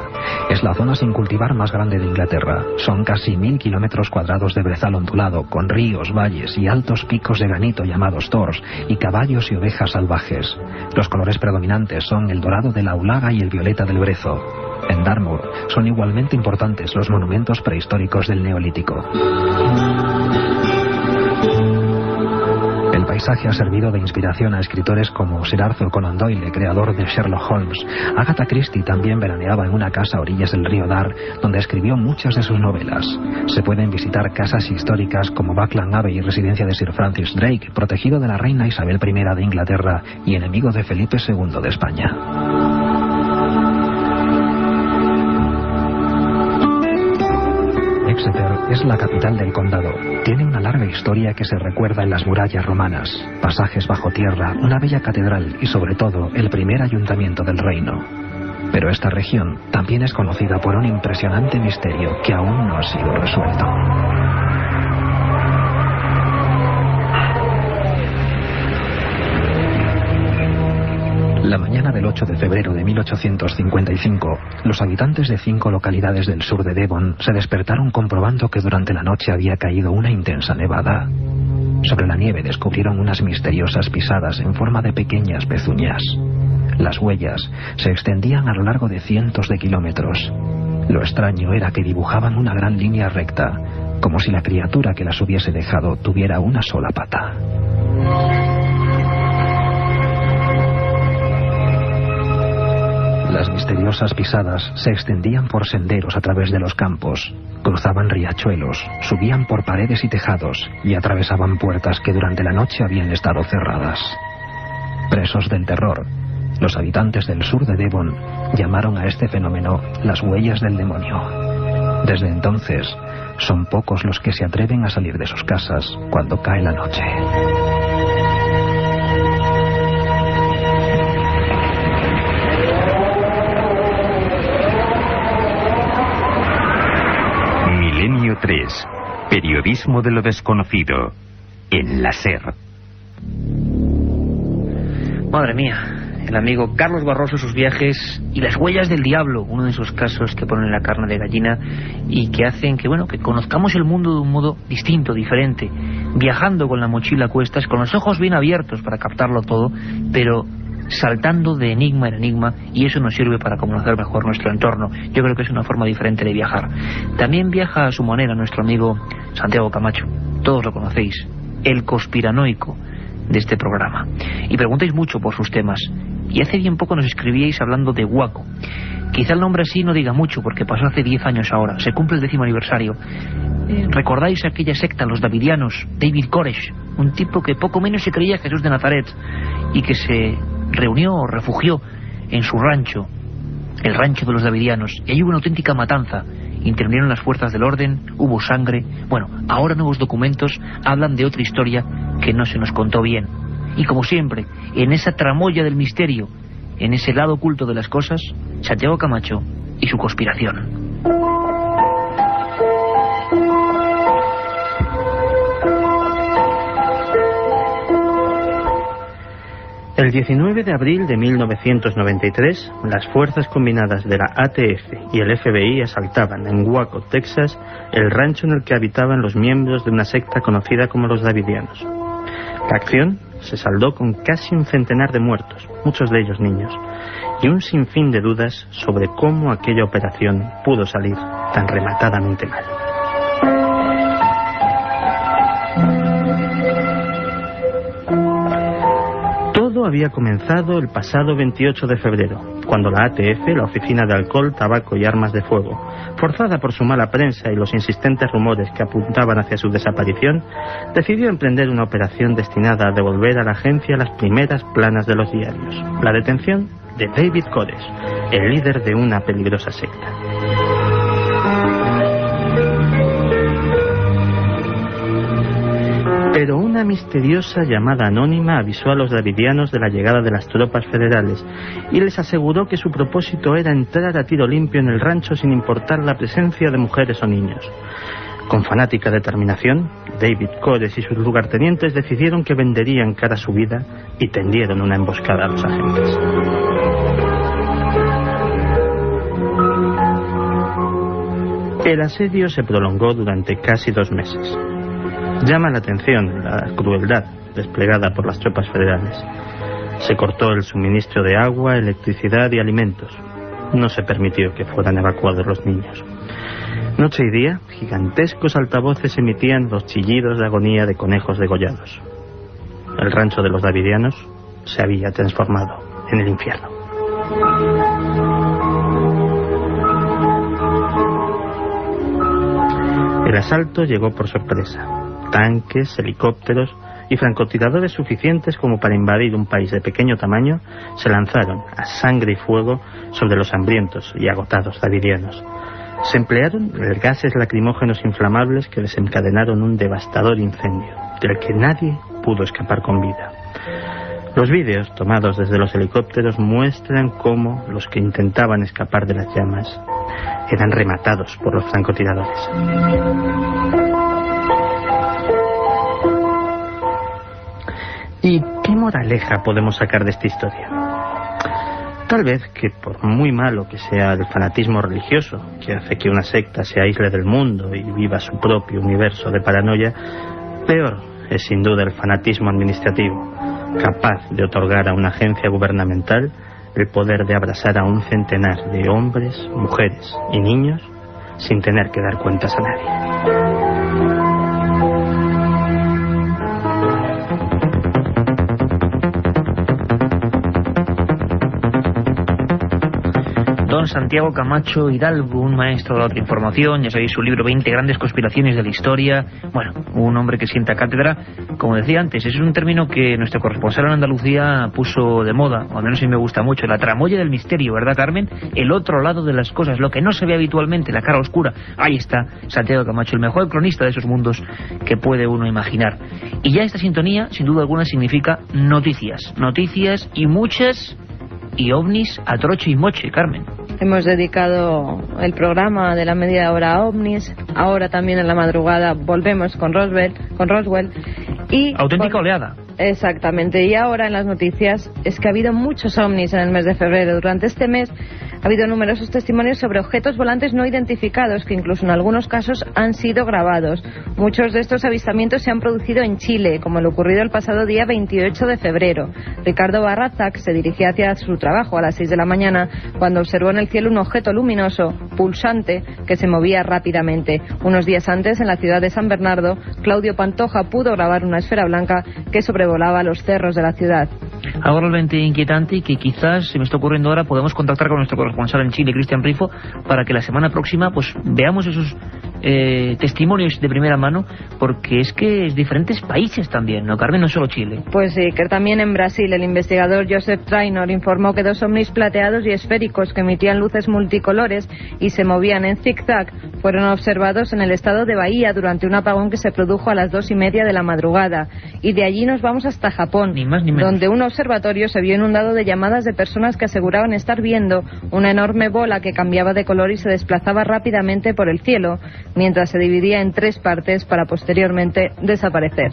Es la zona sin cultivar más grande de Inglaterra. Son casi 1000 kilómetros cuadrados de brezal ondulado, con ríos, valles y altos picos de granito llamados tors, y caballos y ovejas salvajes. Los colores predominantes son el dorado de la aulaga y el violeta del brezo. En Dartmoor son igualmente importantes los monumentos prehistóricos del Neolítico. El paisaje ha servido de inspiración a escritores como Sir Arthur Conan Doyle, creador de Sherlock Holmes. Agatha Christie también veraneaba en una casa a orillas del río Dar, donde escribió muchas de sus novelas. Se pueden visitar casas históricas como Buckland Abbey, residencia de Sir Francis Drake, protegido de la reina Isabel I de Inglaterra y enemigo de Felipe II de España. Exeter es la capital del condado. Tiene una larga historia que se recuerda en las murallas romanas, pasajes bajo tierra, una bella catedral y sobre todo el primer ayuntamiento del reino. Pero esta región también es conocida por un impresionante misterio que aún no ha sido resuelto. La mañana del 8 de febrero de 1855, los habitantes de 5 localidades del sur de Devon se despertaron comprobando que durante la noche había caído una intensa nevada. Sobre la nieve descubrieron unas misteriosas pisadas en forma de pequeñas pezuñas. Las huellas se extendían a lo largo de cientos de kilómetros. Lo extraño era que dibujaban una gran línea recta, como si la criatura que las hubiese dejado tuviera una sola pata. Las misteriosas silenciosas pisadas se extendían por senderos a través de los campos, cruzaban riachuelos, subían por paredes y tejados y atravesaban puertas que durante la noche habían estado cerradas. Presos del terror, los habitantes del sur de Devon llamaron a este fenómeno las huellas del demonio. Desde entonces, son pocos los que se atreven a salir de sus casas cuando cae la noche. Milenio 3. Periodismo de lo desconocido. En la SER. Madre mía, el amigo Carlos Barroso, sus viajes y las huellas del diablo, uno de esos casos que ponen la carne de gallina y que hacen que, bueno, que conozcamos el mundo de un modo distinto, diferente, viajando con la mochila a cuestas, con los ojos bien abiertos para captarlo todo, pero saltando de enigma en enigma, y eso nos sirve para conocer mejor nuestro entorno. Yo creo que es una forma diferente de viajar. También viaja a su manera nuestro amigo Santiago Camacho, todos lo conocéis, el conspiranoico de este programa, y preguntáis mucho por sus temas, y hace bien poco nos escribíais hablando de Waco. Quizá el nombre así no diga mucho porque pasó hace 10 años ahora, se cumple el 10º aniversario. ¿Recordáis aquella secta, los davidianos? David Koresh, un tipo que poco menos se creía Jesús de Nazaret y que se reunió o refugió en su rancho, el rancho de los davidianos, y ahí hubo una auténtica matanza. Intervinieron las fuerzas del orden, hubo sangre. Bueno, ahora nuevos documentos hablan de otra historia que no se nos contó bien. Y como siempre, en esa tramoya del misterio, en ese lado oculto de las cosas, Santiago Camacho y su conspiración. El 19 de abril de 1993, las fuerzas combinadas de la ATF y el FBI asaltaban en Waco, Texas, el rancho en el que habitaban los miembros de una secta conocida como los Davidianos. La acción se saldó con casi un centenar de muertos, muchos de ellos niños, y un sinfín de dudas sobre cómo aquella operación pudo salir tan rematadamente mal. Todo había comenzado el pasado 28 de febrero, cuando la ATF, la Oficina de Alcohol, Tabaco y Armas de Fuego, forzada por su mala prensa y los insistentes rumores que apuntaban hacia su desaparición, decidió emprender una operación destinada a devolver a la agencia las primeras planas de los diarios: la detención de David Koresh, el líder de una peligrosa secta. Pero una misteriosa llamada anónima avisó a los davidianos de la llegada de las tropas federales y les aseguró que su propósito era entrar a tiro limpio en el rancho sin importar la presencia de mujeres o niños. Con fanática determinación, David Koresh y sus lugartenientes decidieron que venderían cara a su vida y tendieron una emboscada a los agentes. El asedio se prolongó durante casi 2 meses. Llama la atención la crueldad desplegada por las tropas federales. Se cortó el suministro de agua, electricidad y alimentos. No se permitió que fueran evacuados los niños. Noche y día, gigantescos altavoces emitían los chillidos de agonía de conejos degollados. El rancho de los davidianos se había transformado en el infierno. El asalto llegó por sorpresa. Tanques, helicópteros y francotiradores suficientes como para invadir un país de pequeño tamaño se lanzaron a sangre y fuego sobre los hambrientos y agotados davidianos. Se emplearon gases lacrimógenos inflamables que desencadenaron un devastador incendio, del que nadie pudo escapar con vida. Los vídeos tomados desde los helicópteros muestran cómo los que intentaban escapar de las llamas eran rematados por los francotiradores. ¿Y qué moraleja podemos sacar de esta historia? Tal vez que por muy malo que sea el fanatismo religioso, que hace que una secta se aísle del mundo y viva su propio universo de paranoia, peor es sin duda el fanatismo administrativo, capaz de otorgar a una agencia gubernamental el poder de abrazar a un centenar de hombres, mujeres y niños sin tener que dar cuentas a nadie. Don Santiago Camacho Hidalgo, un maestro de la otra información, ya sabéis su libro 20 grandes conspiraciones de la historia. Bueno, un hombre que sienta cátedra. Como decía antes, ese es un término que nuestro corresponsal en Andalucía puso de moda, o al menos a mí me gusta mucho, la tramoya del misterio, ¿verdad, Carmen? El otro lado de las cosas, lo que no se ve habitualmente, la cara oscura. Ahí está Santiago Camacho, el mejor cronista de esos mundos que puede uno imaginar. Y ya esta sintonía, sin duda alguna, significa noticias. Noticias y muchas, y ovnis a troche y moche, Carmen. Hemos dedicado el programa de la media hora a ovnis. Ahora también en la madrugada volvemos con Roswell. Y auténtica oleada. Exactamente. Y ahora en las noticias es que ha habido muchos ovnis en el mes de febrero. Durante este mes ha habido numerosos testimonios sobre objetos volantes no identificados que incluso en algunos casos han sido grabados. Muchos de estos avistamientos se han producido en Chile, como lo ocurrido el pasado día 28 de febrero. Ricardo Barrazac se dirigía hacia su trabajo a las 6 de la mañana cuando observó en el cielo un objeto luminoso, pulsante, que se movía rápidamente. Unos días antes, en la ciudad de San Bernardo, Claudio Pantoja pudo grabar una esfera blanca que sobrevolaba los cerros de la ciudad. Algo realmente inquietante y que quizás, se me está ocurriendo ahora, podemos contactar con nuestro corresponsal en Chile, Cristian Rifo, para que la semana próxima pues veamos esos testimonios de primera mano, porque es que es diferentes países también, ¿no, Carmen? No solo Chile. Pues sí, que también en Brasil el investigador Joseph Trainor informó que 2 ovnis plateados y esféricos que emitían luces multicolores y se movían en zigzag fueron observados en el estado de Bahía durante un apagón que se produjo a las 2:30 de la madrugada. Y de allí nos vamos hasta Japón, ni más ni menos, donde un observatorio se vio inundado de llamadas de personas que aseguraban estar viendo una enorme bola que cambiaba de color y se desplazaba rápidamente por el cielo, mientras se dividía en 3 partes para posteriormente desaparecer.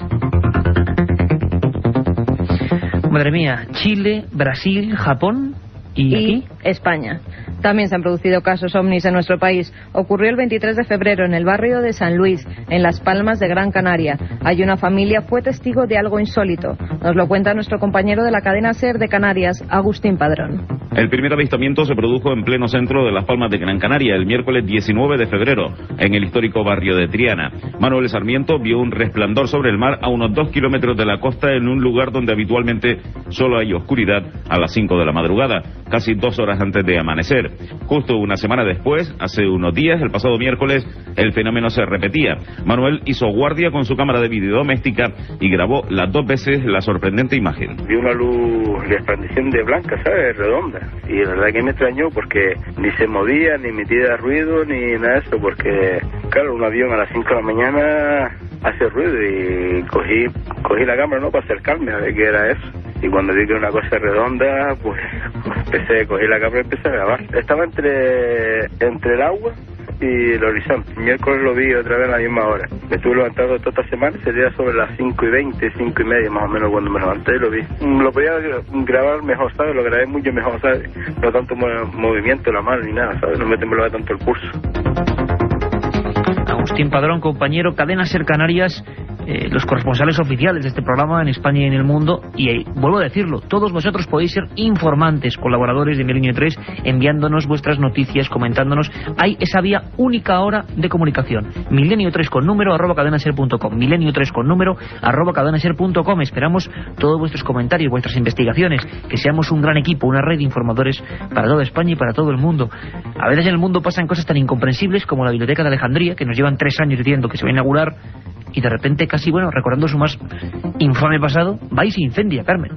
Madre mía, Chile, Brasil, Japón y España. También se han producido casos ovnis en nuestro país. Ocurrió el 23 de febrero en el barrio de San Luis, en Las Palmas de Gran Canaria. Allí una familia fue testigo de algo insólito. Nos lo cuenta nuestro compañero de la cadena SER de Canarias, Agustín Padrón. El primer avistamiento se produjo en pleno centro de Las Palmas de Gran Canaria el miércoles 19 de febrero, en el histórico barrio de Triana. Manuel Sarmiento vio un resplandor sobre el mar a unos 2 kilómetros de la costa en un lugar donde habitualmente solo hay oscuridad a las 5 de la madrugada, casi 2 horas antes de amanecer. Justo una semana después, hace unos días, el pasado miércoles, el fenómeno se repetía. Manuel hizo guardia con su cámara de vídeo doméstica y grabó las 2 veces la sorprendente imagen. Vi una luz resplandeciente blanca, ¿sabes? Redonda. Y la verdad que me extrañó porque ni se movía, ni emitía ruido, ni nada de eso, porque, claro, un avión a las 5 de la mañana hace ruido y cogí la cámara, ¿no?, para acercarme a ver qué era eso. Y cuando vi que era una cosa redonda, pues cogí la cámara y empecé a grabar. Estaba entre el agua y el horizonte. El miércoles lo vi otra vez a la misma hora. Me estuve levantando toda esta semana, sería sobre las 5:20, 5:30 más o menos cuando me levanté y lo vi. Lo podía grabar mejor, ¿sabes? Lo grabé mucho mejor, ¿sabes? No tanto movimiento de la mano ni nada, ¿sabes? No me temblaba tanto el pulso. Agustín Padrón, compañero, Cadena SER Canarias, los corresponsales oficiales de este programa en España y en el mundo. Y vuelvo a decirlo, todos vosotros podéis ser informantes, colaboradores de Milenio 3, enviándonos vuestras noticias, comentándonos. Hay esa vía única ahora de comunicación. Milenio 3 con número @cadenaser.com. Milenio 3 con número @cadenaser.com. Esperamos todos vuestros comentarios, vuestras investigaciones, que seamos un gran equipo, una red de informadores para toda España y para todo el mundo. A veces en el mundo pasan cosas tan incomprensibles como la Biblioteca de Alejandría, que nos llevan 3 años diciendo que se va a inaugurar, y de repente, casi, bueno, recordando su más infame pasado, va y se incendia, Carmen.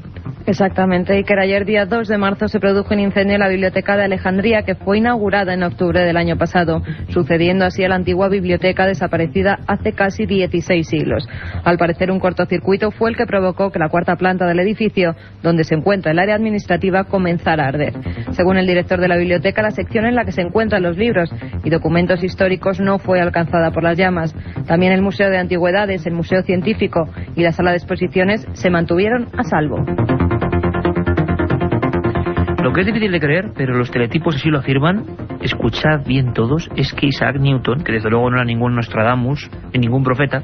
Exactamente, y que ayer día 2 de marzo se produjo un incendio en la Biblioteca de Alejandría, que fue inaugurada en octubre del año pasado, sucediendo así a la antigua biblioteca desaparecida hace casi 16 siglos. Al parecer, un cortocircuito fue el que provocó que la 4ª planta del edificio, donde se encuentra el área administrativa, comenzara a arder. Según el director de la biblioteca, la sección en la que se encuentran los libros y documentos históricos no fue alcanzada por las llamas. También el Museo de Antigüedades, el Museo Científico y la Sala de Exposiciones se mantuvieron a salvo. Lo que es difícil de creer, pero los teletipos así lo afirman, escuchad bien todos, es que Isaac Newton, que desde luego no era ningún Nostradamus, ni ningún profeta,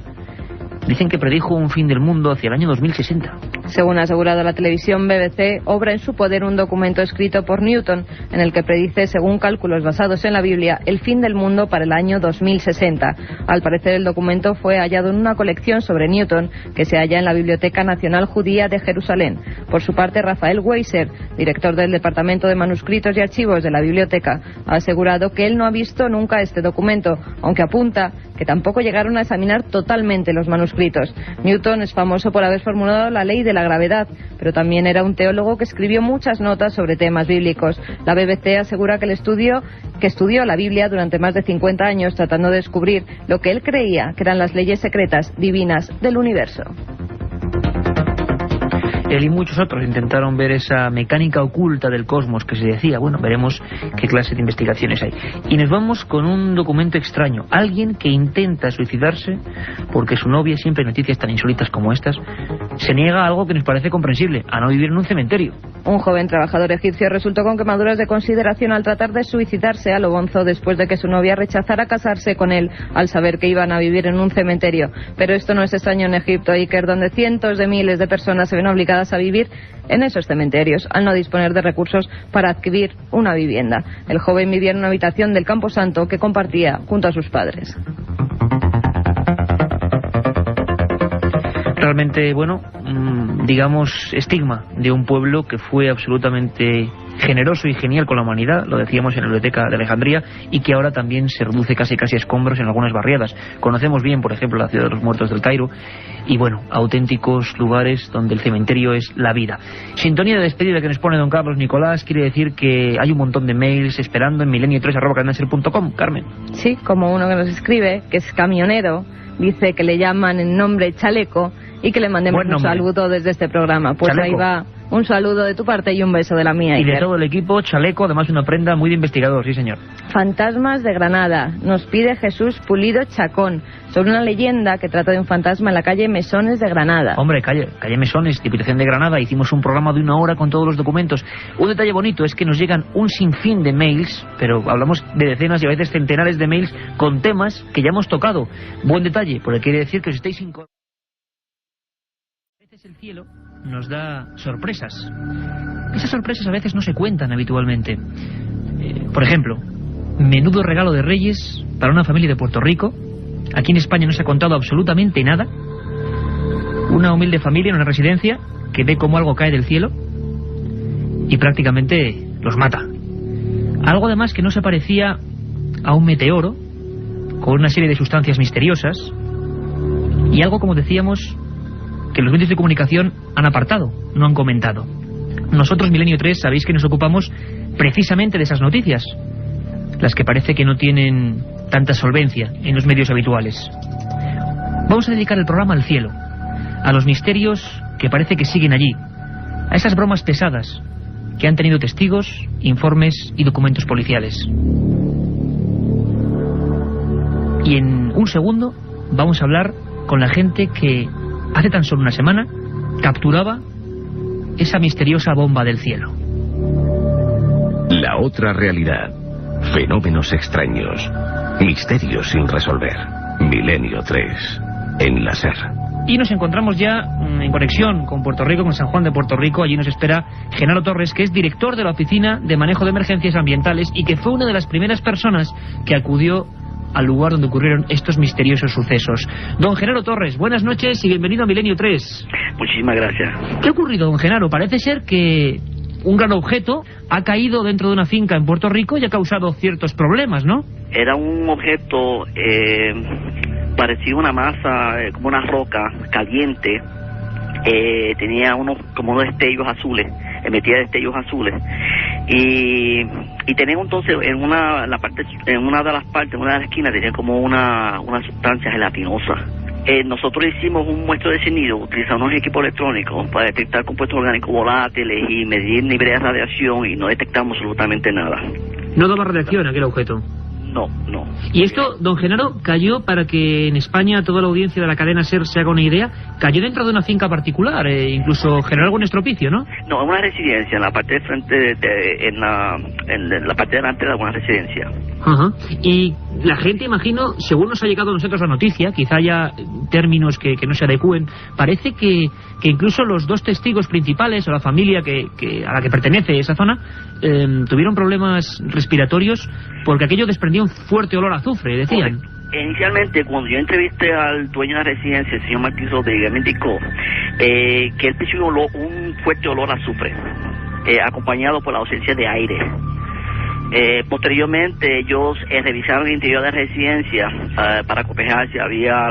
dicen que predijo un fin del mundo hacia el año 2060. Según ha asegurado la televisión BBC, obra en su poder un documento escrito por Newton, en el que predice, según cálculos basados en la Biblia, el fin del mundo para el año 2060. Al parecer, el documento fue hallado en una colección sobre Newton, que se halla en la Biblioteca Nacional Judía de Jerusalén. Por su parte, Rafael Weiser, director del Departamento de Manuscritos y Archivos de la biblioteca, ha asegurado que él no ha visto nunca este documento, aunque apunta que tampoco llegaron a examinar totalmente los manuscritos. Newton es famoso por haber formulado la ley de la gravedad, pero también era un teólogo que escribió muchas notas sobre temas bíblicos. La BBC asegura que estudió la Biblia durante más de 50 años tratando de descubrir lo que él creía que eran las leyes secretas divinas del universo. Él y muchos otros intentaron ver esa mecánica oculta del cosmos que se decía. Bueno, veremos qué clase de investigaciones hay. Y nos vamos con un documento extraño. Alguien que intenta suicidarse porque su novia, siempre en noticias tan insólitas como estas, se niega a algo que nos parece comprensible, a no vivir en un cementerio. Un joven trabajador egipcio resultó con quemaduras de consideración al tratar de suicidarse a lo bonzo después de que su novia rechazara casarse con él al saber que iban a vivir en un cementerio. Pero esto no es extraño en Egipto, Iker, donde cientos de miles de personas se ven obligadas a vivir en esos cementerios al no disponer de recursos para adquirir una vivienda. El joven vivía en una habitación del Camposanto que compartía junto a sus padres. Realmente, bueno, digamos, estigma de un pueblo que fue absolutamente generoso y genial con la humanidad, lo decíamos en la Biblioteca de Alejandría, y que ahora también se reduce casi a escombros en algunas barriadas. Conocemos bien, por ejemplo, la ciudad de los muertos del Cairo, y bueno, auténticos lugares donde el cementerio es la vida. Sintonía de despedida que nos pone don Carlos Nicolás quiere decir que hay un montón de mails esperando en milenio3@cadenaser.com. Carmen. Sí, como uno que nos escribe, que es camionero, dice que le llaman en nombre Chaleco y que le mandemos un saludo desde este programa. Pues Chaleco. Ahí va un saludo de tu parte y un beso de la mía. Y de todo el equipo, Chaleco, además una prenda muy de investigador, sí señor. Fantasmas de Granada, nos pide Jesús Pulido Chacón, sobre una leyenda que trata de un fantasma en la calle Mesones de Granada. Hombre, calle Mesones, Diputación de Granada, hicimos un programa de 1 hora con todos los documentos. Un detalle bonito es que nos llegan un sinfín de mails, pero hablamos de decenas y a veces centenares de mails con temas que ya hemos tocado. Buen detalle, porque quiere decir que os estáis incorporando. A veces el cielo nos da sorpresas. Esas sorpresas a veces no se cuentan habitualmente. Por ejemplo, menudo regalo de Reyes para una familia de Puerto Rico. Aquí en España no se ha contado absolutamente nada. Una humilde familia en una residencia que ve cómo algo cae del cielo y prácticamente los mata. Algo además que no se parecía a un meteoro, con una serie de sustancias misteriosas, y algo, como decíamos, que los medios de comunicación han apartado, no han comentado. Nosotros, Milenio 3, sabéis que nos ocupamos precisamente de esas noticias, las que parece que no tienen tanta solvencia en los medios habituales. Vamos a dedicar el programa al cielo, a los misterios que parece que siguen allí, a esas bromas pesadas que han tenido testigos, informes y documentos policiales. Y en un segundo vamos a hablar con la gente que hace tan solo una semana capturaba esa misteriosa bomba del cielo. La otra realidad. Fenómenos extraños. Misterios sin resolver. Milenio 3. En la SER. Y nos encontramos ya en conexión con Puerto Rico, con San Juan de Puerto Rico. Allí nos espera Genaro Torres, que es director de la Oficina de Manejo de Emergencias Ambientales y que fue una de las primeras personas que acudió al lugar donde ocurrieron estos misteriosos sucesos. Don Genaro Torres, buenas noches y bienvenido a Milenio 3. Muchísimas gracias. ¿Qué ha ocurrido, don Genaro? Parece ser que un gran objeto ha caído dentro de una finca en Puerto Rico y ha causado ciertos problemas, ¿no? Era un objeto parecido a una masa, como una roca caliente. Tenía como unos destellos azules, emitía destellos azules. Y tenía entonces en una de las partes, en una de las esquinas tenía como una sustancia gelatinosa. Nosotros hicimos un muestreo de sonido, utilizamos unos equipos electrónicos para detectar compuestos orgánicos volátiles y medir niveles de radiación y no detectamos absolutamente nada. ¿No daba radiación aquel objeto? No. Y esto, don Genaro, cayó, para que en España toda la audiencia de la cadena SER se haga una idea, cayó dentro de una finca particular, incluso generó algún estropicio, ¿no? No, en una residencia, en la parte de frente, en la parte de delante de alguna residencia. Ajá. Y la gente, imagino, según nos ha llegado a nosotros la noticia, quizá haya términos que no se adecúen, parece que incluso los dos testigos principales o la familia a la que pertenece esa zona tuvieron problemas respiratorios porque aquello desprendía un fuerte olor a azufre, decían. Inicialmente, cuando yo entrevisté al dueño de la residencia, el señor Martín Rodríguez, me indicó que él percibió un fuerte olor a azufre, acompañado por la ausencia de aire. Posteriormente ellos revisaron el interior de la residencia para cotejar si había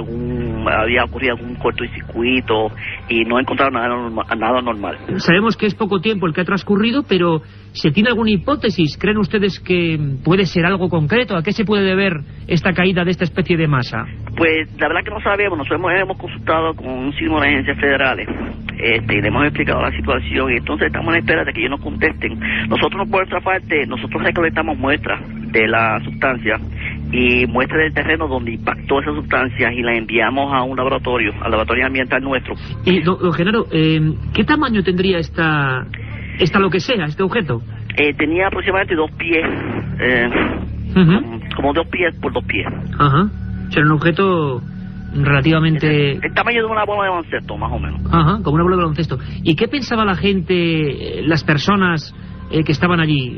ocurrido algún cortocircuito y no encontraron nada normal. Sabemos que es poco tiempo el que ha transcurrido, pero ¿se tiene alguna hipótesis? ¿Creen ustedes que puede ser algo concreto? ¿A qué se puede deber esta caída de esta especie de masa? Pues la verdad que no sabemos. Nosotros hemos consultado con un signo de las agencias federales y le hemos explicado la situación y entonces estamos en espera de que ellos nos contesten. Nosotros por nuestra parte, nosotros recolectamos muestras de la sustancia y muestras del terreno donde impactó esa sustancia y la enviamos a un laboratorio, al laboratorio ambiental nuestro. Don Genaro, ¿qué tamaño tendría esta lo que sea, este objeto? Tenía aproximadamente 2 pies, como 2 pies por 2 pies. Ajá. O sea, un objeto relativamente... El tamaño de una bola de baloncesto, más o menos. Ajá, como una bola de baloncesto. ¿Y qué pensaba la gente, las personas que estaban allí?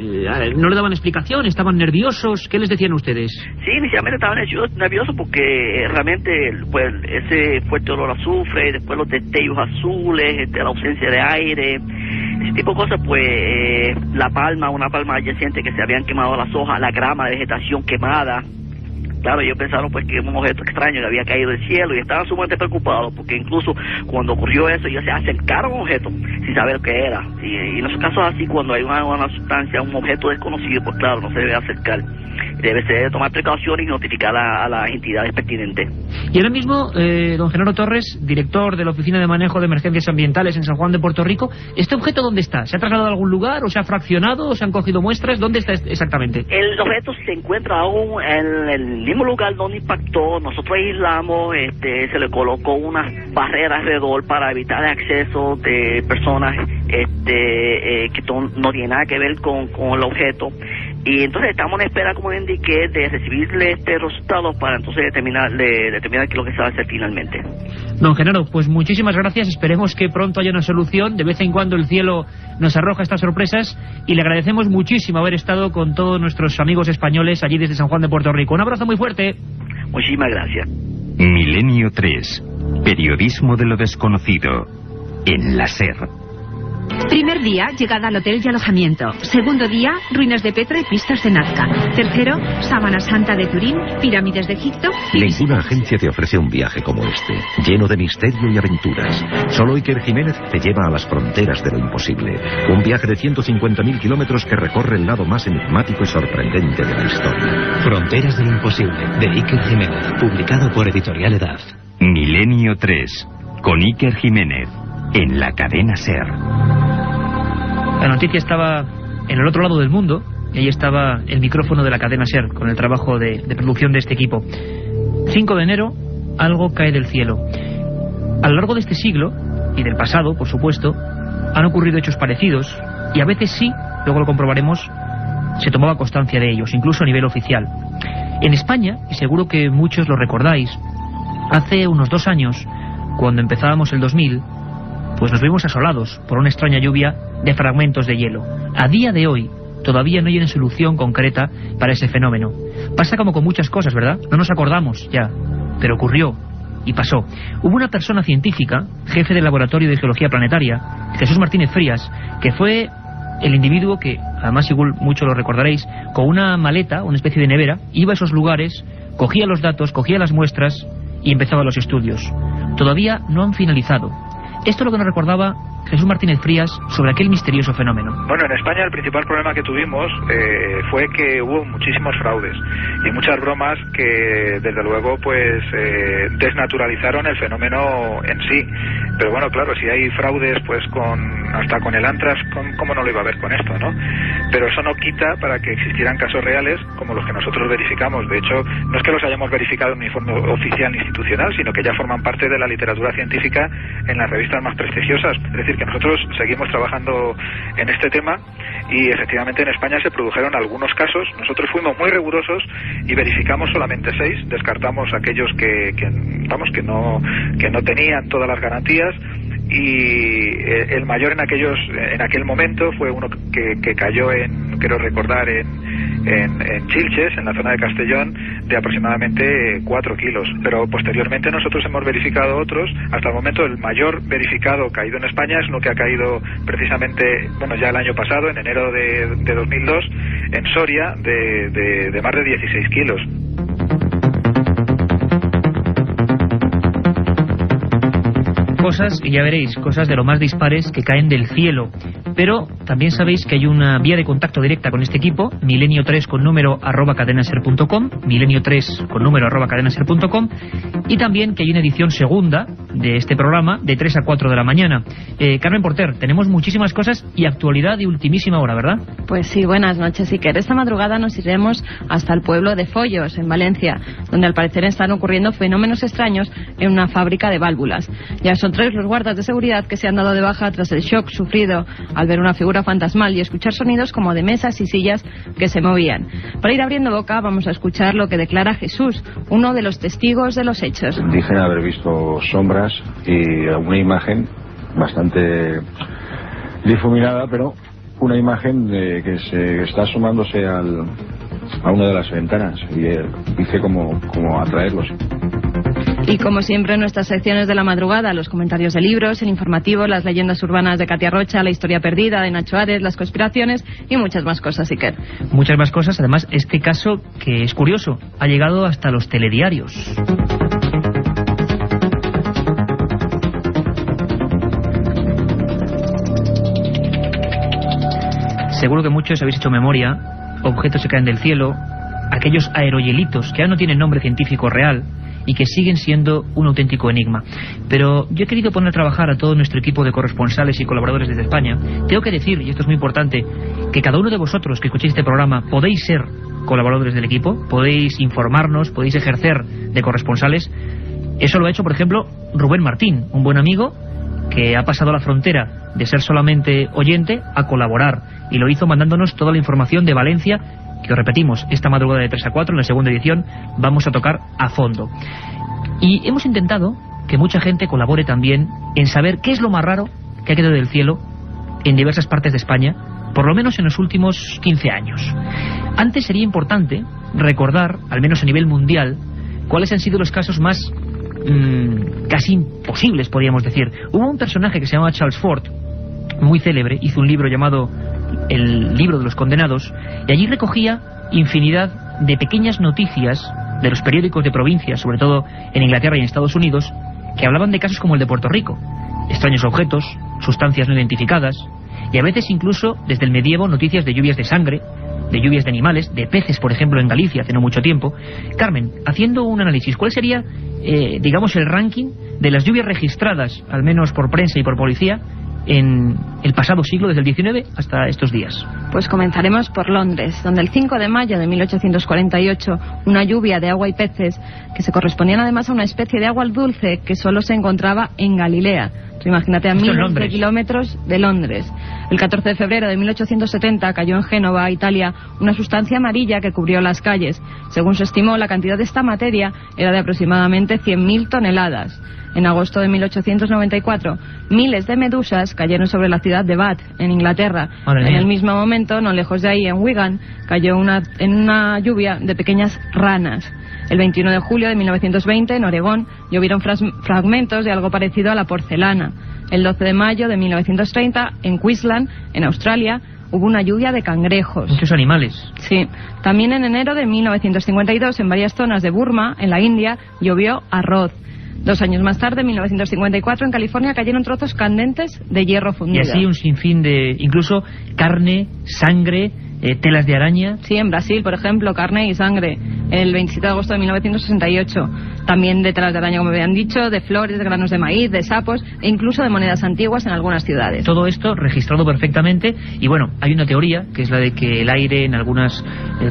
¿No le daban explicación? ¿Estaban nerviosos? ¿Qué les decían ustedes? Sí, inicialmente estaban nerviosos porque realmente pues ese fuerte olor a azufre, después los destellos azules, la ausencia de aire, ese tipo de cosas, pues una palma adyacente que se habían quemado las hojas, la grama de vegetación quemada. Claro, ellos pensaron pues que era un objeto extraño que había caído del cielo y estaban sumamente preocupados porque incluso cuando ocurrió eso ellos se acercaron a un objeto sin saber qué era. Y en esos casos así, cuando hay una sustancia, un objeto desconocido, pues claro, no se debe acercar. Debe ser tomar precauciones y notificar a las entidades pertinentes. Y ahora mismo, don Genaro Torres, director de la Oficina de Manejo de Emergencias Ambientales en San Juan de Puerto Rico, ¿este objeto dónde está? ¿Se ha trasladado a algún lugar o se ha fraccionado o se han cogido muestras? ¿Dónde está exactamente? El objeto se encuentra aún en el mismo lugar donde impactó. Nosotros aislamos, se le colocó unas barreras alrededor para evitar el acceso de personas que no tienen nada que ver con el objeto. Y entonces estamos en espera, como indiqué, de recibirle este resultado para entonces determinar qué es lo que se va a hacer finalmente. Don Genaro, pues muchísimas gracias. Esperemos que pronto haya una solución. De vez en cuando el cielo nos arroja estas sorpresas y le agradecemos muchísimo haber estado con todos nuestros amigos españoles allí desde San Juan de Puerto Rico. Un abrazo muy fuerte. Muchísimas gracias. Milenio 3. Periodismo de lo desconocido. En la SER. Primer día, llegada al hotel y alojamiento. Segundo día, ruinas de Petra y pistas de Nazca. Tercero, Sábana Santa de Turín, pirámides de Egipto. Ninguna agencia te ofrece un viaje como este, lleno de misterio y aventuras. Solo Iker Jiménez te lleva a las fronteras de lo imposible. Un viaje de 150.000 kilómetros que recorre el lado más enigmático y sorprendente de la historia. Fronteras de lo imposible, de Iker Jiménez, publicado por Editorial Edad. Milenio 3, con Iker Jiménez, en la cadena SER. La noticia estaba en el otro lado del mundo y ahí estaba el micrófono de la cadena SER con el trabajo de producción de este equipo. 5 de enero, algo cae del cielo. A lo largo de este siglo y del pasado, por supuesto, han ocurrido hechos parecidos y a veces sí, luego lo comprobaremos, se tomaba constancia de ellos, incluso a nivel oficial. En España, y seguro que muchos lo recordáis, hace unos 2 años, cuando empezábamos el 2000, pues nos vimos asolados por una extraña lluvia de fragmentos de hielo. A día de hoy todavía no hay una solución concreta para ese fenómeno. Pasa como con muchas cosas, ¿verdad? No nos acordamos ya, pero ocurrió y pasó. Hubo una persona científica, jefe del Laboratorio de Geología Planetaria, Jesús Martínez Frías, que fue el individuo que, además igual mucho lo recordaréis, con una maleta, una especie de nevera, iba a esos lugares, cogía los datos, cogía las muestras y empezaba los estudios. Todavía no han finalizado. Esto es lo que nos recordaba Jesús Martínez Frías sobre aquel misterioso fenómeno. Bueno, en España el principal problema que tuvimos fue que hubo muchísimos fraudes y muchas bromas que desde luego pues desnaturalizaron el fenómeno en sí. Pero bueno, claro, si hay fraudes pues con hasta con el Antrax, ¿cómo no lo iba a ver con esto, no? Pero eso no quita para que existieran casos reales como los que nosotros verificamos. De hecho, no es que los hayamos verificado en un informe oficial institucional, sino que ya forman parte de la literatura científica en las revistas más prestigiosas. Es decir, que nosotros seguimos trabajando en este tema y efectivamente en España se produjeron algunos casos. Nosotros fuimos muy rigurosos y verificamos solamente 6, descartamos aquellos que no tenían todas las garantías, y el mayor en aquel momento fue uno que cayó quiero recordar en Chilches, en la zona de Castellón, de aproximadamente 4 kilos. Pero posteriormente nosotros hemos verificado otros. Hasta el momento el mayor verificado caído en España es uno que ha caído precisamente, ya el año pasado, en enero de 2002, en Soria, de más de 16 kilos. Cosas, y ya veréis, cosas de lo más dispares que caen del cielo. Pero también sabéis que hay una vía de contacto directa con este equipo, milenio3 con número @cadenaser.com, milenio3 con número @cadenaser.com, y también que hay una edición segunda de este programa de 3 a 4 de la mañana. Carmen Porter, tenemos muchísimas cosas y actualidad de ultimísima hora, ¿verdad? Pues sí, buenas noches, Iker. Esta madrugada nos iremos hasta el pueblo de Follos, en Valencia, donde al parecer están ocurriendo fenómenos extraños en una fábrica de válvulas. Ya son 3 los guardas de seguridad que se han dado de baja tras el shock sufrido al ver una figura fantasmal y escuchar sonidos como de mesas y sillas que se movían. Para ir abriendo boca vamos a escuchar lo que declara Jesús, uno de los testigos de los hechos. Dicen haber visto sombras y alguna imagen bastante difuminada, pero una imagen de que se está asomándose a una de las ventanas y dice como atraerlos. Y como siempre en nuestras secciones de la madrugada, los comentarios de libros, el informativo, las leyendas urbanas de Katia Rocha, la historia perdida de Nacho Ares, las conspiraciones y muchas más cosas, Iker. Muchas más cosas. Además, este caso, que es curioso, ha llegado hasta los telediarios. Seguro que muchos habéis hecho memoria, objetos que caen del cielo, aquellos aerohielitos que ya no tienen nombre científico real y que siguen siendo un auténtico enigma. Pero yo he querido poner a trabajar a todo nuestro equipo de corresponsales y colaboradores desde España. Tengo que decir, y esto es muy importante, que cada uno de vosotros que escuchéis este programa podéis ser colaboradores del equipo, podéis informarnos, podéis ejercer de corresponsales. Eso lo ha hecho, por ejemplo, Rubén Martín, un buen amigo que ha pasado la frontera de ser solamente oyente a colaborar, y lo hizo mandándonos toda la información de Valencia, que os repetimos, esta madrugada de 3 a 4, en la segunda edición, vamos a tocar a fondo. Y hemos intentado que mucha gente colabore también en saber qué es lo más raro que ha quedado del cielo en diversas partes de España, por lo menos en los últimos 15 años. Antes sería importante recordar, al menos a nivel mundial, cuáles han sido los casos más casi imposibles, podríamos decir. Hubo un personaje que se llamaba Charles Fort, muy célebre, hizo un libro llamado El libro de los condenados, y allí recogía infinidad de pequeñas noticias de los periódicos de provincia, sobre todo en Inglaterra y en Estados Unidos, que hablaban de casos como el de Puerto Rico: extraños objetos, sustancias no identificadas, y a veces incluso desde el medievo noticias de lluvias de sangre, de lluvias de animales, de peces, por ejemplo, en Galicia hace no mucho tiempo. Carmen, haciendo un análisis, ¿cuál sería, digamos, el ranking de las lluvias registradas, al menos por prensa y por policía, en el pasado siglo, desde el 19 hasta estos días? Pues comenzaremos por Londres, donde el 5 de mayo de 1848 una lluvia de agua y peces, que se correspondían además a una especie de agua dulce que solo se encontraba en Galilea. Imagínate, a miles de kilómetros de Londres. El 14 de febrero de 1870 cayó en Génova, Italia, una sustancia amarilla que cubrió las calles. Según se estimó, la cantidad de esta materia era de aproximadamente 100.000 toneladas. En agosto de 1894, miles de medusas cayeron sobre la ciudad de Bath, en Inglaterra. En el mismo momento, no lejos de ahí, en Wigan, cayó en una lluvia de pequeñas ranas. El 21 de julio de 1920, en Oregón, llovieron fragmentos de algo parecido a la porcelana. El 12 de mayo de 1930, en Queensland, en Australia, hubo una lluvia de cangrejos. Muchos animales. Sí. También en enero de 1952, en varias zonas de Burma, en la India, llovió arroz. 2 años más tarde, en 1954, en California, cayeron trozos candentes de hierro fundido. Y así un sinfín de, incluso, carne, sangre, telas de araña. Sí, en Brasil, por ejemplo, carne y sangre, el 27 de agosto de 1968. También de telas de araña, como me habían dicho, de flores, de granos de maíz, de sapos e incluso de monedas antiguas en algunas ciudades. Todo esto registrado perfectamente. Y bueno, hay una teoría, que es la de que el aire en algunas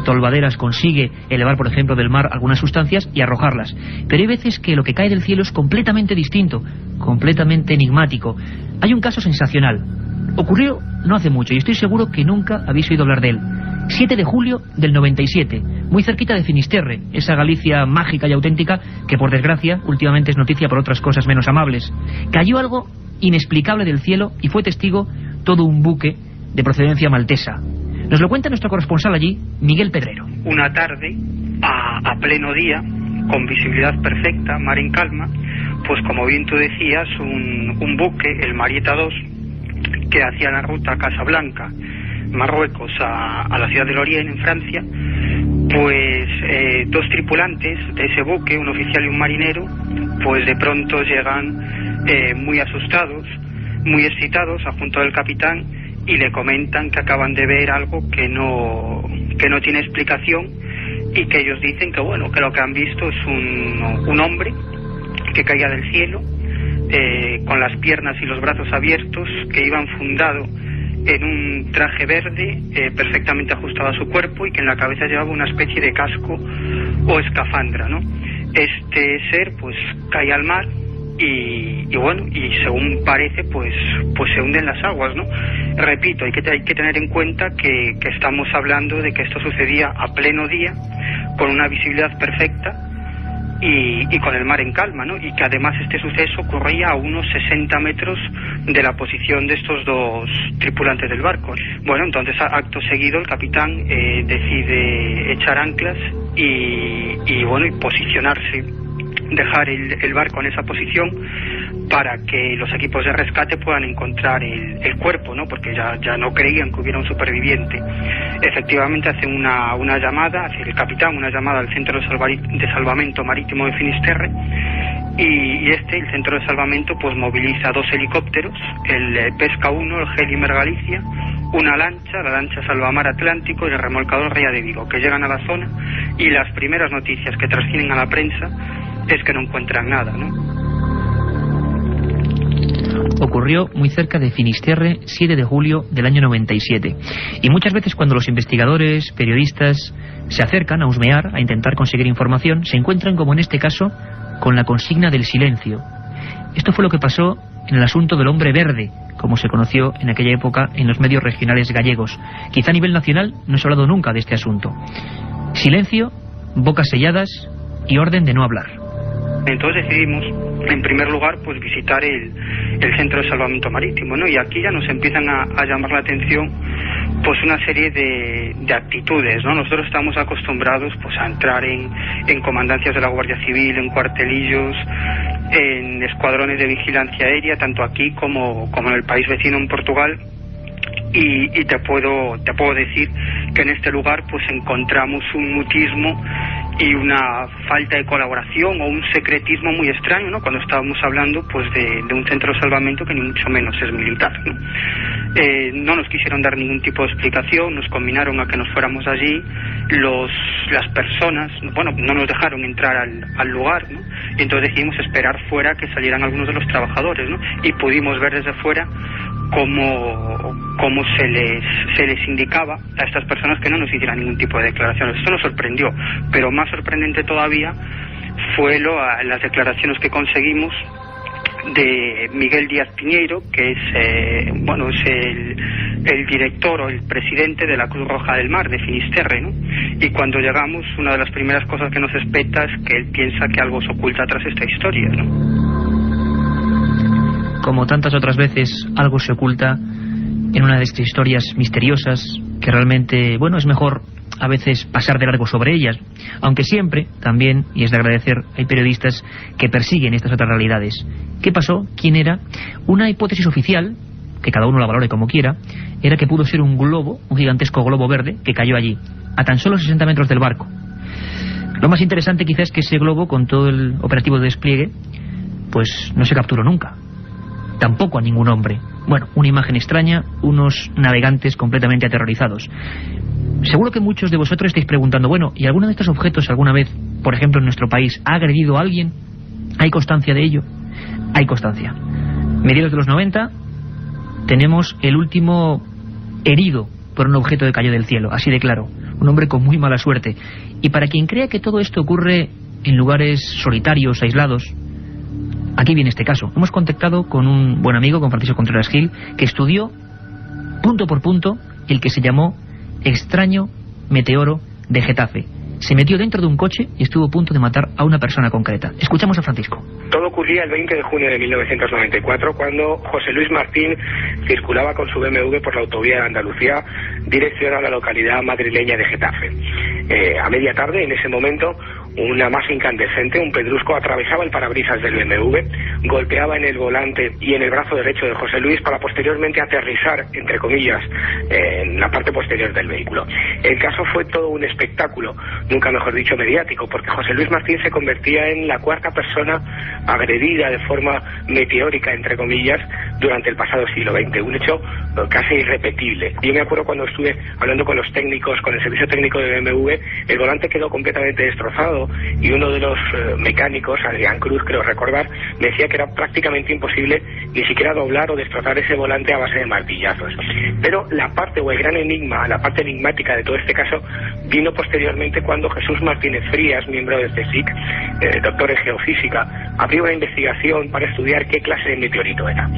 tolvaderas consigue elevar, por ejemplo, del mar algunas sustancias y arrojarlas. Pero hay veces que lo que cae del cielo es completamente distinto, completamente enigmático. Hay un caso sensacional. Ocurrió no hace mucho y estoy seguro que nunca habéis oído hablar de él. 7 de julio del 97, muy cerquita de Finisterre, esa Galicia mágica y auténtica que, por desgracia, últimamente es noticia por otras cosas menos amables. Cayó algo inexplicable del cielo y fue testigo todo un buque de procedencia maltesa. Nos lo cuenta nuestro corresponsal allí, Miguel Pedrero. Una tarde, a pleno día, con visibilidad perfecta, mar en calma, pues como bien tú decías, un buque, el Marieta 2, que hacía la ruta Casablanca, Marruecos, a la ciudad de Lorient, en Francia, pues dos tripulantes de ese buque, un oficial y un marinero, pues de pronto llegan muy asustados, muy excitados, junto al capitán, y le comentan que acaban de ver algo que no tiene explicación, y que ellos dicen que bueno, que lo que han visto es un hombre que caía del cielo, con las piernas y los brazos abiertos, que iba enfundado en un traje verde perfectamente ajustado a su cuerpo y que en la cabeza llevaba una especie de casco o escafandra, ¿no? Este ser pues cae al mar y bueno, y según parece pues se hunde en las aguas, ¿no? Repito, hay que tener en cuenta que estamos hablando de que esto sucedía a pleno día, con una visibilidad perfecta y con el mar en calma, ¿no? Y que además este suceso ocurría a unos 60 metros de la posición de estos dos tripulantes del barco. Bueno, entonces acto seguido el capitán decide echar anclas y bueno, y posicionarse, dejar el barco en esa posición para que los equipos de rescate puedan encontrar el cuerpo, ¿no? Porque ya no creían que hubiera un superviviente. Efectivamente hace una llamada, hace el capitán una llamada al Centro de Salvamento Marítimo de Finisterre, y el Centro de Salvamento pues moviliza 2 helicópteros, el Pesca 1, el Helimer Galicia, una lancha, la lancha Salvamar Atlántico y el remolcador Ría de Vigo, que llegan a la zona, y las primeras noticias que trascienden a la prensa es que no encuentran nada, ¿no? Ocurrió muy cerca de Finisterre, 7 de julio del año 97. Y muchas veces cuando los investigadores, periodistas, se acercan a husmear, a intentar conseguir información, se encuentran, como en este caso, con la consigna del silencio. Esto fue lo que pasó en el asunto del hombre verde, como se conoció en aquella época en los medios regionales gallegos. Quizá a nivel nacional no se ha hablado nunca de este asunto. Silencio, bocas selladas y orden de no hablar. Entonces decidimos, en primer lugar, pues visitar el Centro de Salvamento Marítimo, ¿no? Y aquí ya nos empiezan a llamar la atención pues una serie de actitudes, ¿no? Nosotros estamos acostumbrados pues a entrar en comandancias de la Guardia Civil, en cuartelillos, en escuadrones de vigilancia aérea, tanto aquí como en el país vecino, en Portugal. Y te puedo decir que en este lugar pues encontramos un mutismo y una falta de colaboración o un secretismo muy extraño, ¿no? Cuando estábamos hablando pues de un centro de salvamento que ni mucho menos es militar, ¿no? No nos quisieron dar ningún tipo de explicación, nos combinaron a que nos fuéramos allí, las personas, bueno, no nos dejaron entrar al lugar, ¿no? Y entonces decidimos esperar fuera que salieran algunos de los trabajadores, ¿no? Y pudimos ver desde fuera cómo se les indicaba a estas personas que no nos hicieran ningún tipo de declaraciones. Esto nos sorprendió, pero más sorprendente todavía fue las declaraciones que conseguimos de Miguel Díaz Piñeiro, que es el director o el presidente de la Cruz Roja del Mar de Finisterre, ¿no? Y cuando llegamos, una de las primeras cosas que nos espeta es que él piensa que algo se oculta tras esta historia, ¿no? Como tantas otras veces, algo se oculta en una de estas historias misteriosas que realmente, bueno, es mejor a veces pasar de largo sobre ellas, aunque siempre, también, y es de agradecer, hay periodistas que persiguen estas otras realidades. ¿Qué pasó? ¿Quién era? Una hipótesis oficial, que cada uno la valore como quiera, era que pudo ser un globo, un gigantesco globo verde, que cayó allí, a tan solo 60 metros del barco. Lo más interesante quizás es que ese globo, con todo el operativo de despliegue, pues no se capturó nunca. tampoco a ningún hombre. Bueno, una imagen extraña, unos navegantes completamente aterrorizados. Seguro que muchos de vosotros estáis preguntando, bueno, ¿y alguno de estos objetos alguna vez, por ejemplo en nuestro país, ha agredido a alguien? ¿Hay constancia de ello? Hay constancia. Mediados de los 90 tenemos el último herido por un objeto que cayó del cielo, así de claro, un hombre con muy mala suerte. Y para quien crea que todo esto ocurre en lugares solitarios, aislados, aquí viene este caso. Hemos contactado con un buen amigo, con Francisco Contreras Gil, que estudió punto por punto el que se llamó extraño meteoro de Getafe. Se metió dentro de un coche y estuvo a punto de matar a una persona concreta. Escuchamos a Francisco. Todo ocurría el 20 de junio de 1994, cuando José Luis Martín circulaba con su BMW por la autovía de Andalucía, dirección a la localidad madrileña de Getafe. A media tarde, en ese momento, una masa incandescente, un pedrusco, atravesaba el parabrisas del BMW, golpeaba en el volante y en el brazo derecho de José Luis para posteriormente aterrizar, entre comillas, en la parte posterior del vehículo. El caso fue todo un espectáculo, nunca mejor dicho mediático, porque José Luis Martín se convertía en la cuarta persona agredida de forma meteórica, entre comillas, durante el pasado siglo XX, un hecho casi irrepetible. Yo me acuerdo cuando estuve hablando con los técnicos, con el servicio técnico de BMW, el volante quedó completamente destrozado y uno de los mecánicos, Adrián Cruz, creo recordar, me decía que era prácticamente imposible ni siquiera doblar o destrozar ese volante a base de martillazos. Pero la parte o el gran enigma, la parte enigmática de todo este caso vino posteriormente cuando Jesús Martínez Frías, miembro del CSIC, doctor en geofísica, abrió una investigación para estudiar qué clase de meteorito era.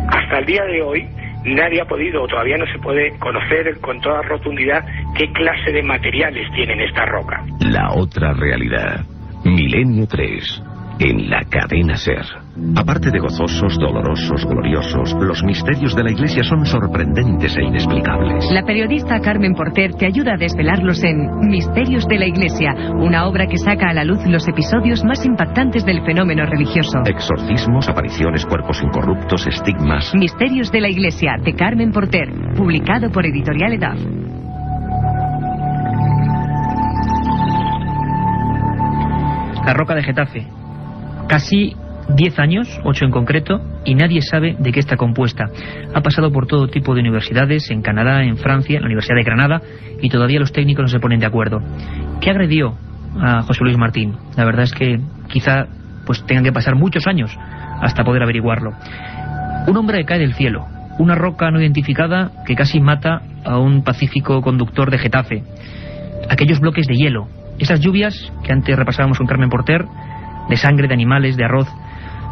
Hasta el día de hoy nadie ha podido, o todavía no se puede conocer con toda rotundidad qué clase de materiales tienen esta roca. La otra realidad. Milenio 3. En la cadena SER. Aparte de gozosos, dolorosos, gloriosos, los misterios de la Iglesia son sorprendentes e inexplicables. La periodista Carmen Porter te ayuda a desvelarlos en Misterios de la Iglesia, una obra que saca a la luz los episodios más impactantes del fenómeno religioso. Exorcismos, apariciones, cuerpos incorruptos, estigmas. Misterios de la Iglesia, de Carmen Porter, publicado por Editorial Edad. La roca de Getafe. Casi 10 años, 8 en concreto, y nadie sabe de qué está compuesta. Ha pasado por todo tipo de universidades, en Canadá, en Francia, en la Universidad de Granada, y todavía los técnicos no se ponen de acuerdo. ¿Qué agredió a José Luis Martín? La verdad es que quizá pues tengan que pasar muchos años hasta poder averiguarlo. Un hombre que cae del cielo, una roca no identificada que casi mata a un pacífico conductor de Getafe. Aquellos bloques de hielo, esas lluvias que antes repasábamos con Carmen Porter, de sangre, de animales, de arroz,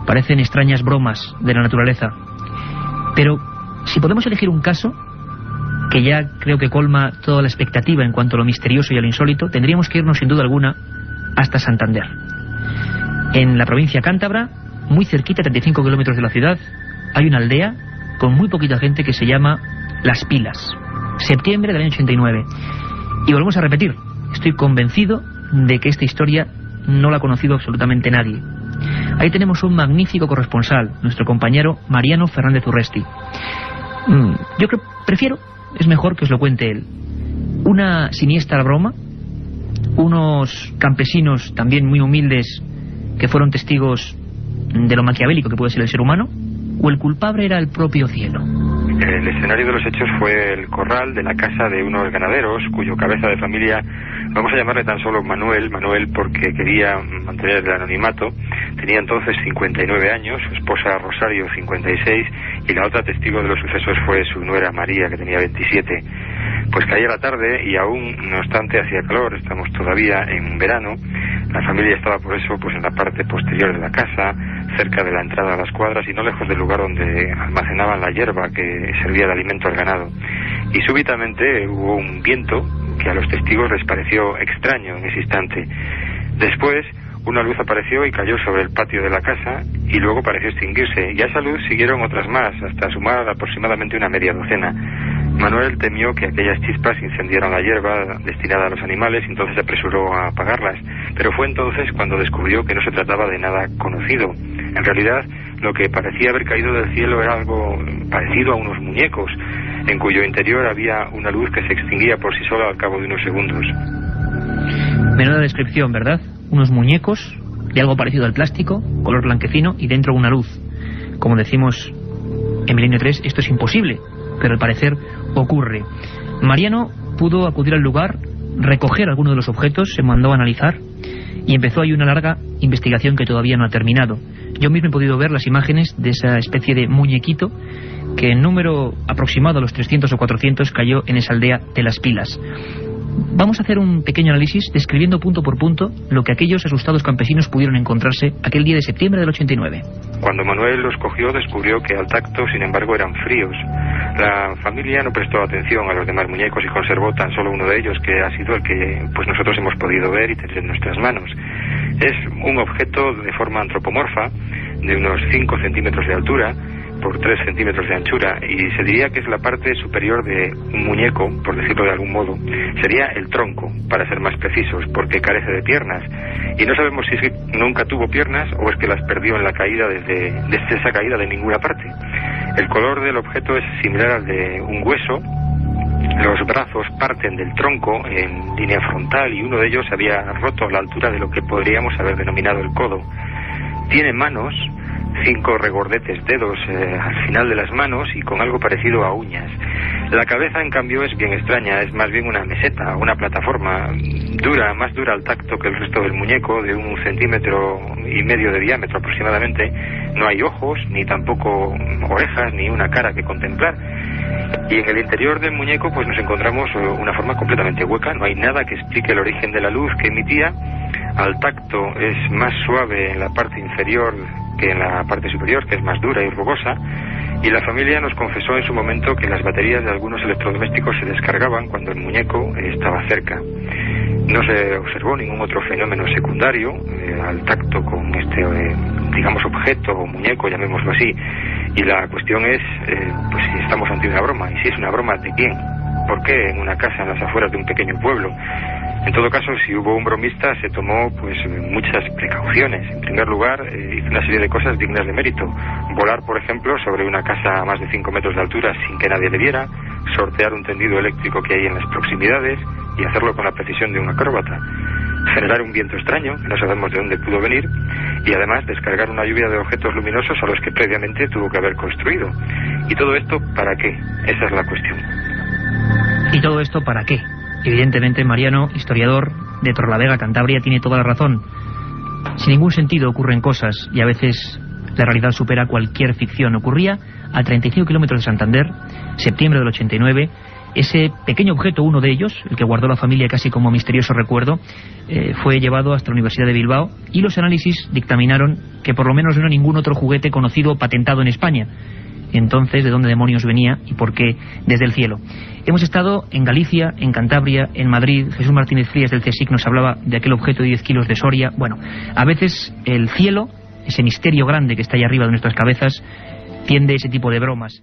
parecen extrañas bromas de la naturaleza. Pero si podemos elegir un caso que ya creo que colma toda la expectativa en cuanto a lo misterioso y a lo insólito, tendríamos que irnos sin duda alguna hasta Santander. En la provincia cántabra, muy cerquita, 35 kilómetros de la ciudad, hay una aldea con muy poquita gente que se llama Las Pilas. Septiembre del año 89. Y volvemos a repetir, estoy convencido de que esta historia no la ha conocido absolutamente nadie. Ahí tenemos un magnífico corresponsal, nuestro compañero Mariano Fernández Urresti. Yo prefiero, es mejor que os lo cuente él. Una siniestra broma, unos campesinos también muy humildes que fueron testigos de lo maquiavélico que puede ser el ser humano, o el culpable era el propio cielo. El escenario de los hechos fue el corral de la casa de unos ganaderos cuyo cabeza de familia, vamos a llamarle tan solo Manuel porque quería mantener el anonimato. Tenía entonces 59 años, su esposa Rosario 56 y la otra testigo de los sucesos fue su nuera María, que tenía 27. Pues caía la tarde y aún, no obstante, hacía calor, estamos todavía en verano. La familia estaba por eso pues en la parte posterior de la casa, cerca de la entrada a las cuadras y no lejos del lugar donde almacenaban la hierba que servía de alimento al ganado. Y súbitamente hubo un viento que a los testigos les pareció extraño en ese instante. Después, una luz apareció y cayó sobre el patio de la casa y luego pareció extinguirse. Y a esa luz siguieron otras más, hasta sumar aproximadamente una media docena. Manuel temió que aquellas chispas incendiaran la hierba destinada a los animales y entonces se apresuró a apagarlas. Pero fue entonces cuando descubrió que no se trataba de nada conocido. En realidad, lo que parecía haber caído del cielo era algo parecido a unos muñecos, en cuyo interior había una luz que se extinguía por sí sola al cabo de unos segundos. Menuda descripción, ¿verdad? Unos muñecos de algo parecido al plástico, color blanquecino y dentro una luz. Como decimos, En Milenio 3 esto es imposible, pero al parecer ocurre. Mariano pudo acudir al lugar, recoger algunos de los objetos, se mandó a analizar y empezó ahí una larga investigación que todavía no ha terminado. Yo mismo he podido ver las imágenes de esa especie de muñequito que en número aproximado a los 300 o 400 cayó en esa aldea de Las Pilas. Vamos a hacer un pequeño análisis describiendo punto por punto lo que aquellos asustados campesinos pudieron encontrarse aquel día de septiembre del 89. Cuando Manuel los cogió descubrió que al tacto, sin embargo, eran fríos. La familia no prestó atención a los demás muñecos y conservó tan solo uno de ellos, que ha sido el que pues nosotros hemos podido ver y tener en nuestras manos. Es un objeto de forma antropomorfa, de unos 5 centímetros de altura, por 3 centímetros de anchura, y se diría que es la parte superior de un muñeco, por decirlo de algún modo. Sería el tronco, para ser más precisos, porque carece de piernas, y no sabemos si es que nunca tuvo piernas o es que las perdió en la caída desde esa caída de ninguna parte. El color del objeto es similar al de un hueso. Los brazos parten del tronco en línea frontal y uno de ellos había roto a la altura de lo que podríamos haber denominado el codo. Tiene manos, 5 regordetes dedos al final de las manos y con algo parecido a uñas. La cabeza, en cambio, es bien extraña, es más bien una meseta, una plataforma dura, más dura al tacto que el resto del muñeco, de 1,5 centímetros de diámetro aproximadamente. No hay ojos, ni tampoco orejas, ni una cara que contemplar. Y en el interior del muñeco pues nos encontramos una forma completamente hueca, no hay nada que explique el origen de la luz que emitía. Al tacto es más suave en la parte inferior que en la parte superior, que es más dura y rugosa, y la familia nos confesó en su momento que las baterías de algunos electrodomésticos se descargaban cuando el muñeco estaba cerca. No se observó ningún otro fenómeno secundario al tacto con este, digamos, objeto o muñeco, llamémoslo así. Y la cuestión es, pues si estamos ante una broma, y si es una broma, ¿de quién? ¿Por qué en una casa en las afueras de un pequeño pueblo? En todo caso, si hubo un bromista, se tomó pues muchas precauciones. En primer lugar, hizo una serie de cosas dignas de mérito. Volar, por ejemplo, sobre una casa a más de 5 metros de altura sin que nadie le viera, sortear un tendido eléctrico que hay en las proximidades y hacerlo con la precisión de un acróbata. Generar un viento extraño, que no sabemos de dónde pudo venir, y además descargar una lluvia de objetos luminosos a los que previamente tuvo que haber construido. ¿Y todo esto para qué? Esa es la cuestión. ¿Y todo esto para qué? Evidentemente, Mariano, historiador de Torrelavega, Cantabria, tiene toda la razón. Sin ningún sentido ocurren cosas y a veces la realidad supera cualquier ficción. Ocurría a 35 kilómetros de Santander, septiembre del 89. Ese pequeño objeto, uno de ellos, el que guardó la familia casi como misterioso recuerdo, fue llevado hasta la Universidad de Bilbao y los análisis dictaminaron que por lo menos no era ningún otro juguete conocido o patentado en España. Entonces, ¿de dónde demonios venía y por qué desde el cielo? Hemos estado en Galicia, en Cantabria, en Madrid. Jesús Martínez Frías del CSIC nos hablaba de aquel objeto de 10 kilos de Soria. Bueno, a veces el cielo, ese misterio grande que está ahí arriba de nuestras cabezas, tiende ese tipo de bromas.